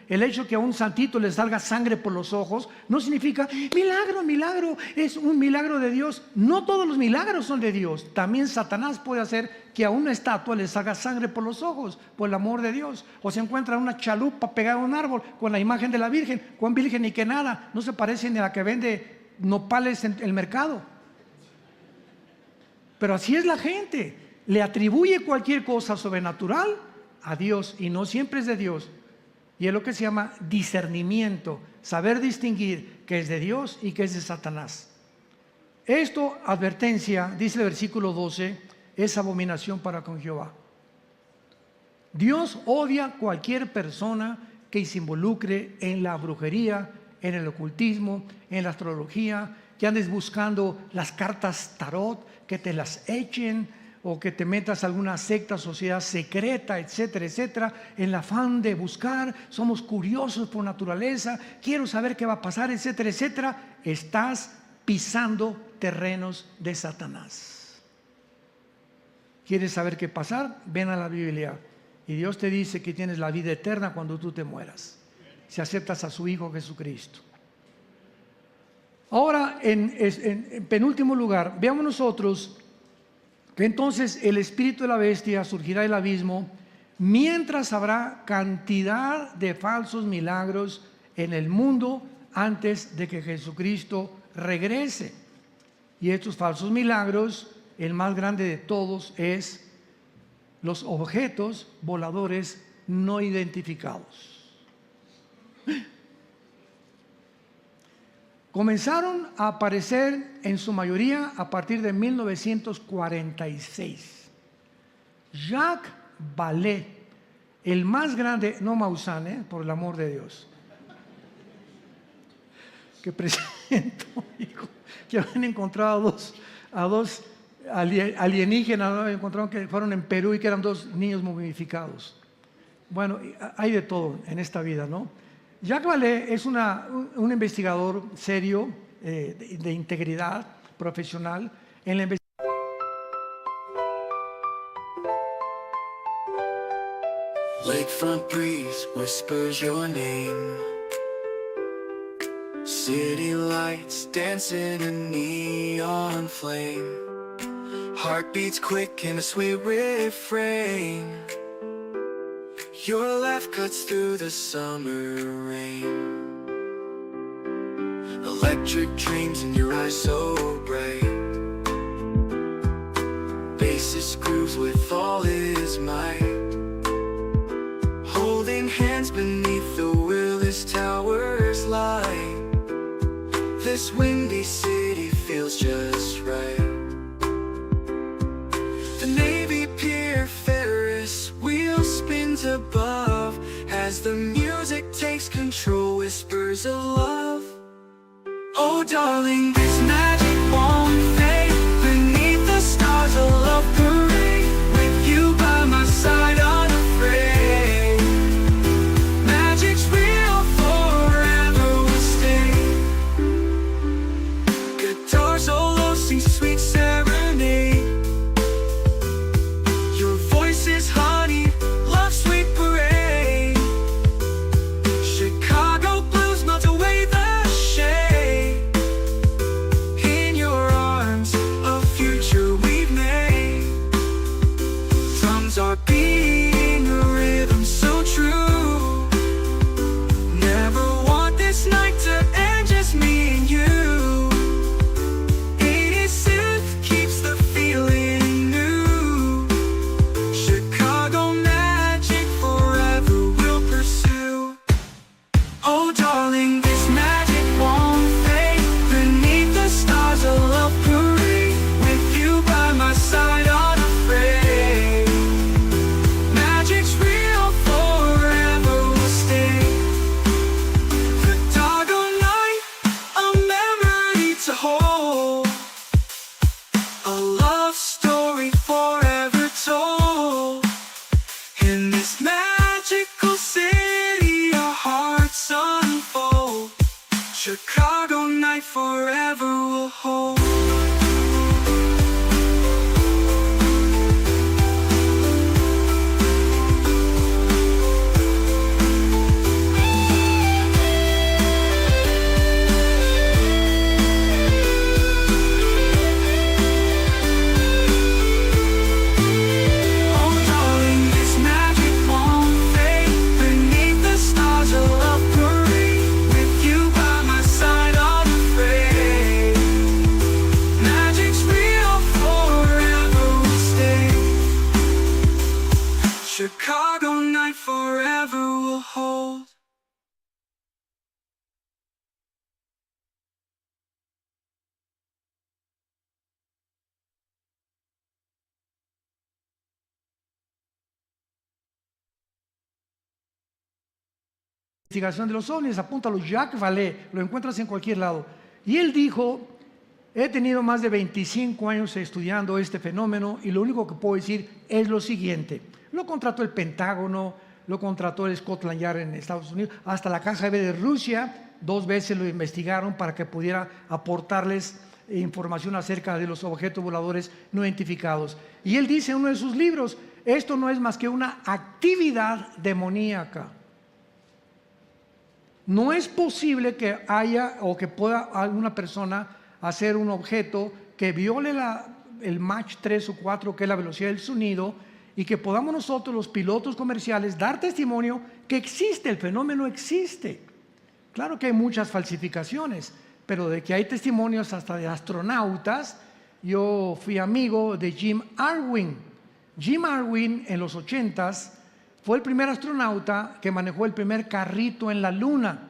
El hecho que a un santito le salga sangre por los ojos no significa milagro, es un milagro de Dios. No todos los milagros son de Dios. También Satanás puede hacer que a una estatua le salga sangre por los ojos, por el amor de Dios. O se encuentra una chalupa pegada a un árbol con la imagen de la Virgen. ¿Cuán virgen ni que nada? No se parece ni a la que vende nopales en el mercado. Pero así es la gente. Le atribuye cualquier cosa sobrenatural a Dios, y no siempre es de Dios. Y es lo que se llama discernimiento. saber distinguir qué es de Dios y qué es de Satanás. Esto, advertencia, dice el versículo 12, es abominación para con Jehová. Dios odia cualquier persona que se involucre en la brujería, en el ocultismo, en la astrología, que andes buscando las cartas tarot, que te las echen, o que te metas a alguna secta, sociedad secreta, etcétera, etcétera, en el afán de buscar, somos curiosos por naturaleza, quiero saber qué va a pasar, etcétera, etcétera. Estás pisando terrenos de Satanás. ¿Quieres saber qué pasar? Ven a la Biblia. Y Dios te dice que tienes la vida eterna cuando tú te mueras, si aceptas a su Hijo Jesucristo. Ahora, en penúltimo lugar, veamos nosotros que entonces el espíritu de la bestia surgirá del abismo, mientras habrá cantidad de falsos milagros en el mundo antes de que Jesucristo regrese. Y estos falsos milagros, el más grande de todos es los objetos voladores no identificados. Comenzaron a aparecer en su mayoría a partir de 1946. Jacques Vallée, el más grande, no Maussan, por el amor de Dios, que presentó, dijo que habían encontrado a dos alienígenas, encontraron que fueron en Perú y que eran 2 niños momificados. Bueno, hay de todo en esta vida, ¿no? Jacques Vallée es un investigador serio, de integridad profesional en la investigación. Lakefront breeze whispers your name. City lights dancing in neon flame. Heartbeats quick in a sweet refrain. Your laugh cuts through the summer rain. Electric dreams in your eyes so bright. Bassist grooves with all his might. Holding hands beneath the Willis Towers light. This windy city feels just right. The Navy Pier Ferris wheel spins above as the music takes control, whispers of love. Oh darling, this magic won't fade. Beneath the stars a love parade. With you by my side unafraid. Magic's real, forever will stay. Guitar solo sings sweet serenade. Your voice is honey, love sweet parade. Chicago blues melt away the shade. investigación de los ovnis, apúntalo, Jacques Vallée, lo encuentras en cualquier lado. Y él dijo, he tenido más de 25 años estudiando este fenómeno y lo único que puedo decir es lo siguiente. Lo contrató el Pentágono, lo contrató el Scotland Yard en Estados Unidos, hasta la KGB de Rusia, 2 veces lo investigaron para que pudiera aportarles información acerca de los objetos voladores no identificados. Y él dice en uno de sus libros, esto no es más que una actividad demoníaca. No es posible que haya o que pueda alguna persona hacer un objeto que viole el Mach 3 o 4, que es la velocidad del sonido, y que podamos nosotros, los pilotos comerciales, dar testimonio que existe, el fenómeno existe. Claro que hay muchas falsificaciones, pero de que hay testimonios hasta de astronautas. Yo fui amigo de Jim Irwin. Jim Irwin en los 80s fue el primer astronauta que manejó el primer carrito en la luna.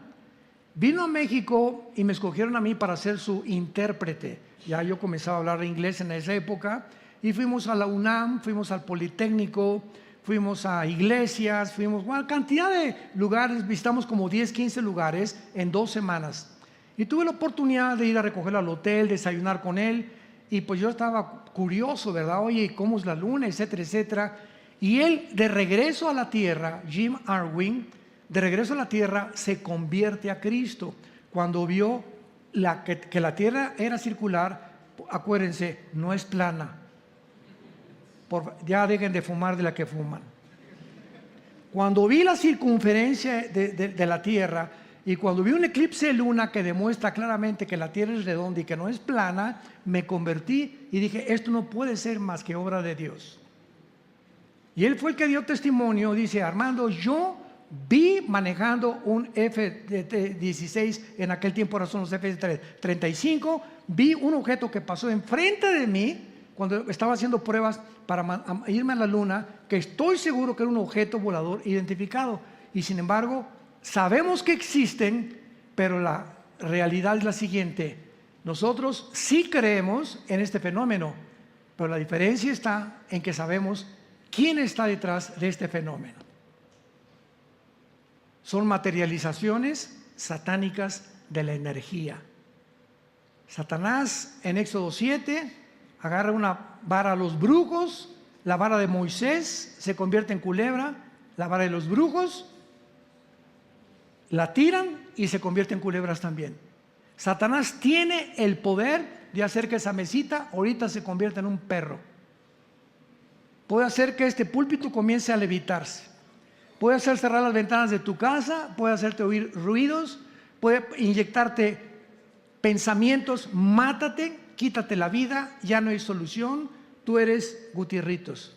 Vino a México y me escogieron a mí para ser su intérprete. Ya yo comenzaba a hablar inglés en esa época y fuimos a la UNAM, fuimos al Politécnico, fuimos a iglesias, fuimos a cantidad de lugares, visitamos como 10, 15 lugares en 2 semanas. Y tuve la oportunidad de ir a recogerlo al hotel, desayunar con él, y pues yo estaba curioso, ¿verdad? Oye, ¿cómo es la luna? Etcétera, etcétera. Y él, de regreso a la tierra, Jim Irwin, de regreso a la tierra, se convierte a Cristo. Cuando vio que la tierra era circular, acuérdense, no es plana. Ya dejen de fumar de la que fuman. Cuando vi la circunferencia de la tierra y cuando vi un eclipse de luna que demuestra claramente que la tierra es redonda y que no es plana, me convertí y dije, esto no puede ser más que obra de Dios. Y él fue el que dio testimonio, dice, Armando, yo vi manejando un F-16, en aquel tiempo ahora son los F-35, vi un objeto que pasó enfrente de mí cuando estaba haciendo pruebas para irme a la luna, que estoy seguro que era un objeto volador identificado. Y sin embargo, sabemos que existen, pero la realidad es la siguiente. Nosotros sí creemos en este fenómeno, pero la diferencia está en que sabemos quién está detrás de este fenómeno. Son materializaciones satánicas de la energía. Satanás en Éxodo 7 agarra una vara a los brujos, la vara de Moisés se convierte en culebra, la vara de los brujos la tiran y se convierte en culebras también. Satanás tiene el poder de hacer que esa mesita ahorita se convierta en un perro. Puede hacer que este púlpito comience a levitarse. Puede hacer cerrar las ventanas de tu casa, puede hacerte oír ruidos, puede inyectarte pensamientos, mátate, quítate la vida, ya no hay solución, tú eres Gutierritos.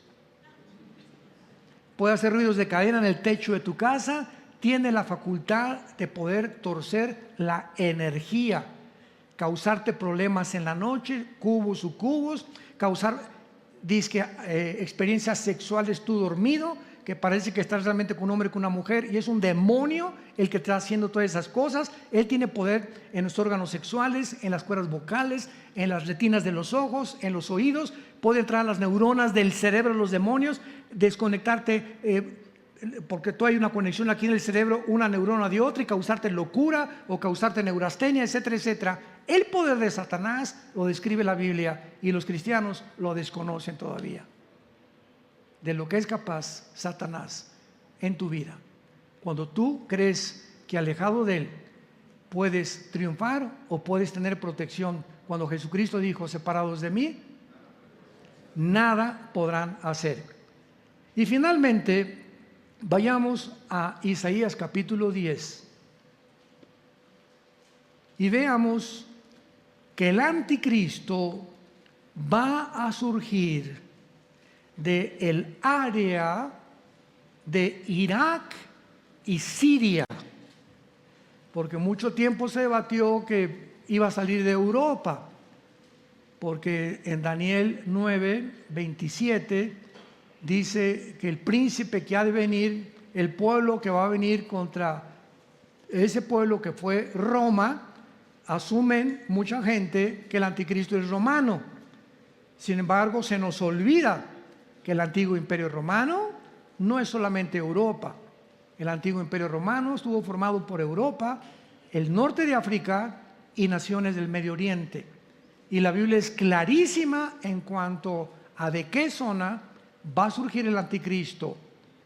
Puede hacer ruidos de cadena en el techo de tu casa, tiene la facultad de poder torcer la energía, causarte problemas en la noche, cubos, sucubos, causar experiencias sexuales tú dormido, que parece que estás realmente con un hombre, con una mujer, y es un demonio el que está haciendo todas esas cosas. Él tiene poder en los órganos sexuales, en las cuerdas vocales, en las retinas de los ojos, en los oídos, puede entrar a las neuronas del cerebro de los demonios, desconectarte, porque tú hay una conexión aquí en el cerebro, una neurona de otra, y causarte locura o causarte neurastenia, etcétera, etcétera. El poder de Satanás lo describe la Biblia y los cristianos lo desconocen todavía. De lo que es capaz Satanás en tu vida. Cuando tú crees que alejado de él puedes triunfar o puedes tener protección, cuando Jesucristo dijo, separados de mí, nada podrán hacer. Y finalmente, vayamos a Isaías capítulo 10 y veamos que el anticristo va a surgir del área de Irak y Siria, porque mucho tiempo se debatió que iba a salir de Europa, porque en Daniel 9:27 dice que el príncipe que ha de venir, el pueblo que va a venir contra ese pueblo que fue Roma, asumen mucha gente que el anticristo es romano. Sin embargo, se nos olvida que el antiguo imperio romano no es solamente Europa, El antiguo imperio romano estuvo formado por Europa, el norte de África y naciones del Medio Oriente. Y la Biblia es clarísima en cuanto a de qué zona va a surgir el anticristo.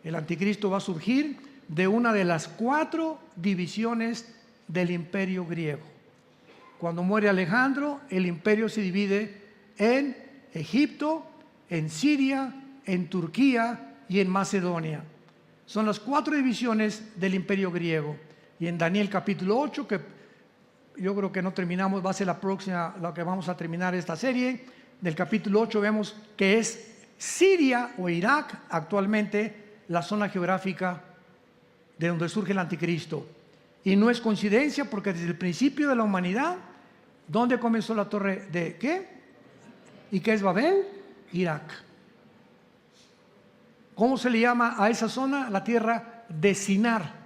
El anticristo va a surgir de una de las 4 divisiones del imperio griego. Cuando muere Alejandro, el imperio se divide en Egipto, en Siria, en Turquía y en Macedonia. Son las 4 divisiones del imperio griego. Y en Daniel capítulo 8, que yo creo que no terminamos, va a ser la próxima, la que vamos a terminar esta serie, del capítulo 8 vemos que es Siria o Irak actualmente la zona geográfica de donde surge el anticristo. Y no es coincidencia porque desde el principio de la humanidad, ¿dónde comenzó la torre de qué? ¿Y qué es Babel? Irak. ¿Cómo se le llama a esa zona? La tierra de Sinar.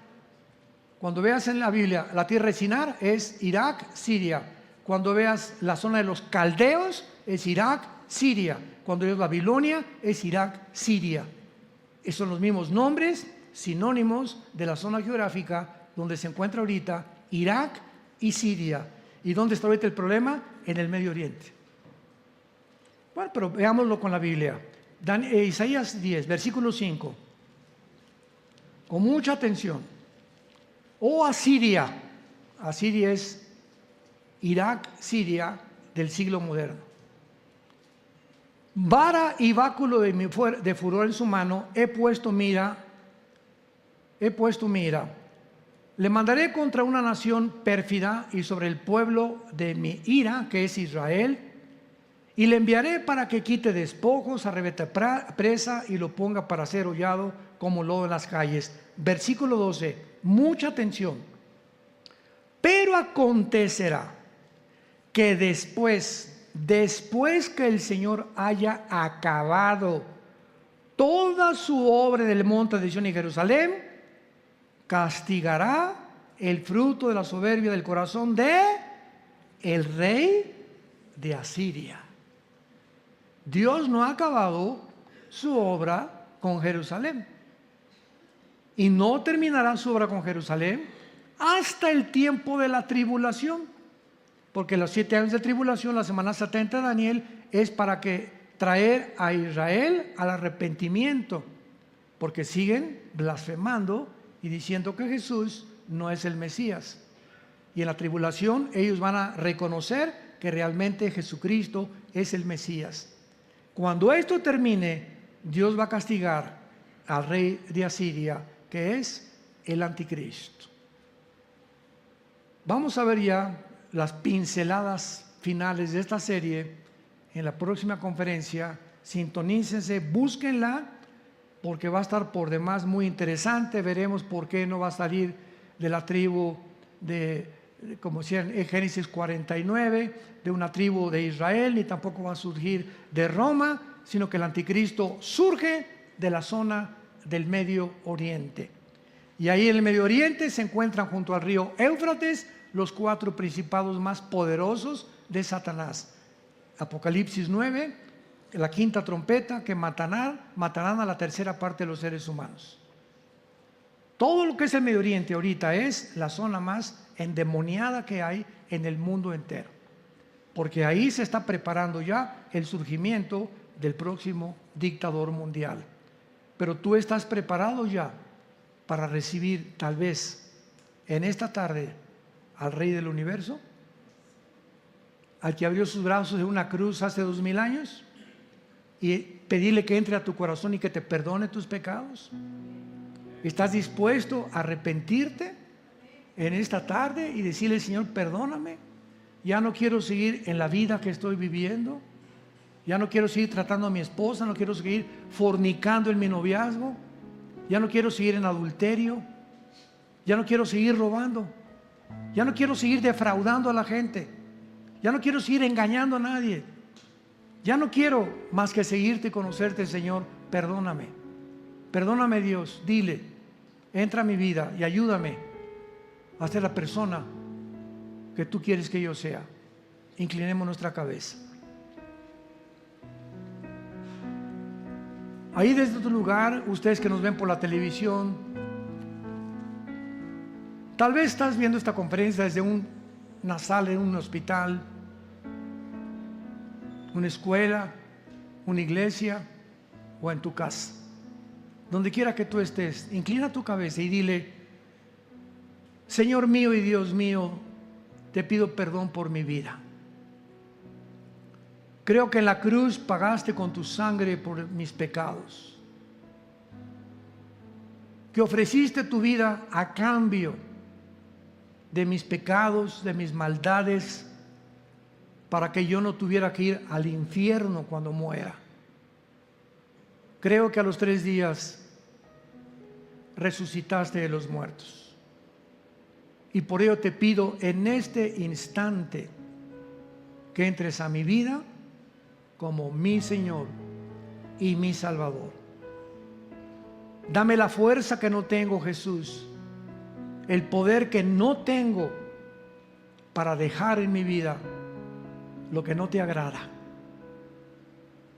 Cuando veas en la Biblia la tierra de Sinar es Irak, Siria. Cuando veas la zona de los caldeos es Irak, Siria. Cuando veas Babilonia es Irak, Siria. Esos son los mismos nombres, sinónimos de la zona geográfica donde se encuentra ahorita Irak y Siria. ¿Y dónde está ahorita el problema? En el Medio Oriente. Bueno, pero veámoslo con la Biblia. Isaías 10, versículo 5. Con mucha atención. Oh Asiria. Asiria es Irak, Siria del siglo moderno. Vara y báculo de furor en su mano, he puesto mira. Le mandaré contra una nación pérfida y sobre el pueblo de mi ira, que es Israel, y le enviaré para que quite despojos, arrebate presa y lo ponga para ser hollado como lodo en las calles. Versículo 12, mucha atención. Pero acontecerá que después que el Señor haya acabado toda su obra del monte de Sion y Jerusalén, castigará el fruto de la soberbia del corazón de el rey de Asiria. Dios no ha acabado su obra con Jerusalén y no terminará su obra con Jerusalén hasta el tiempo de la tribulación, porque los 7 años de tribulación, la semana 70 de Daniel, es para que traer a Israel al arrepentimiento, porque siguen blasfemando y diciendo que Jesús no es el Mesías. Y en la tribulación ellos van a reconocer que realmente Jesucristo es el Mesías. Cuando esto termine, Dios va a castigar al rey de Asiria, que es el anticristo. Vamos a ver ya las pinceladas finales de esta serie en la próxima conferencia. Sintonícense, búsquenla, porque va a estar por demás muy interesante. Veremos por qué no va a salir de la tribu como decía en Génesis 49, de una tribu de Israel, ni tampoco va a surgir de Roma, sino que el anticristo surge de la zona del Medio Oriente. Y ahí en el Medio Oriente se encuentran junto al río Éufrates los 4 principados más poderosos de Satanás. Apocalipsis 9, la 5ª trompeta, que matarán a la 3ª parte de los seres humanos. Todo lo que es el Medio Oriente ahorita es la zona más endemoniada que hay en el mundo entero, porque ahí se está preparando ya el surgimiento del próximo dictador mundial. Pero tú estás preparado ya para recibir tal vez en esta tarde al Rey del Universo, al que abrió sus brazos en una cruz hace 2000 años, y pedirle que entre a tu corazón y que te perdone tus pecados. ¿Estás dispuesto a arrepentirte en esta tarde y decirle: Señor, perdóname, ya no quiero seguir en la vida que estoy viviendo, ya no quiero seguir tratando a mi esposa, no quiero seguir fornicando en mi noviazgo, ya no quiero seguir en adulterio, ya no quiero seguir robando, ya no quiero seguir defraudando a la gente, ya no quiero seguir engañando a nadie, ya no quiero más que seguirte y conocerte? Señor, perdóname, perdóname, Dios, dile, entra a mi vida y ayúdame a ser la persona que tú quieres que yo sea. Inclinemos nuestra cabeza. Ahí desde tu lugar, ustedes que nos ven por la televisión, Tal vez estás viendo esta conferencia desde una sala en un hospital, una escuela, una iglesia o en tu casa. Donde quiera que tú estés, inclina tu cabeza y dile: Señor mío y Dios mío, te pido perdón por mi vida. Creo que en la cruz pagaste con tu sangre por mis pecados, que ofreciste tu vida a cambio de mis pecados, de mis maldades, para que yo no tuviera que ir al infierno cuando muera. Creo que a los 3 días resucitaste de los muertos. Y por ello te pido en este instante que entres a mi vida como mi Señor y mi Salvador. Dame la fuerza que no tengo, Jesús, el poder que no tengo para dejar en mi vida lo que no te agrada.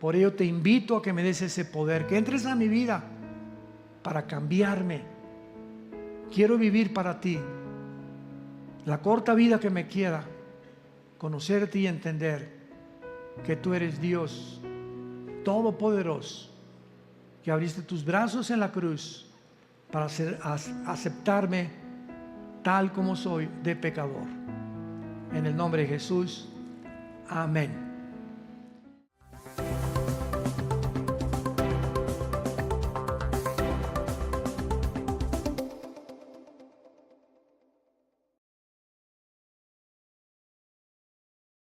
Por ello te invito a que me des ese poder, que entres a mi vida para cambiarme. Quiero vivir para ti la corta vida que me queda, conocerte y entender que tú eres Dios todopoderoso, que abriste tus brazos en la cruz para aceptarme tal como soy, de pecador. En el nombre de Jesús, amén.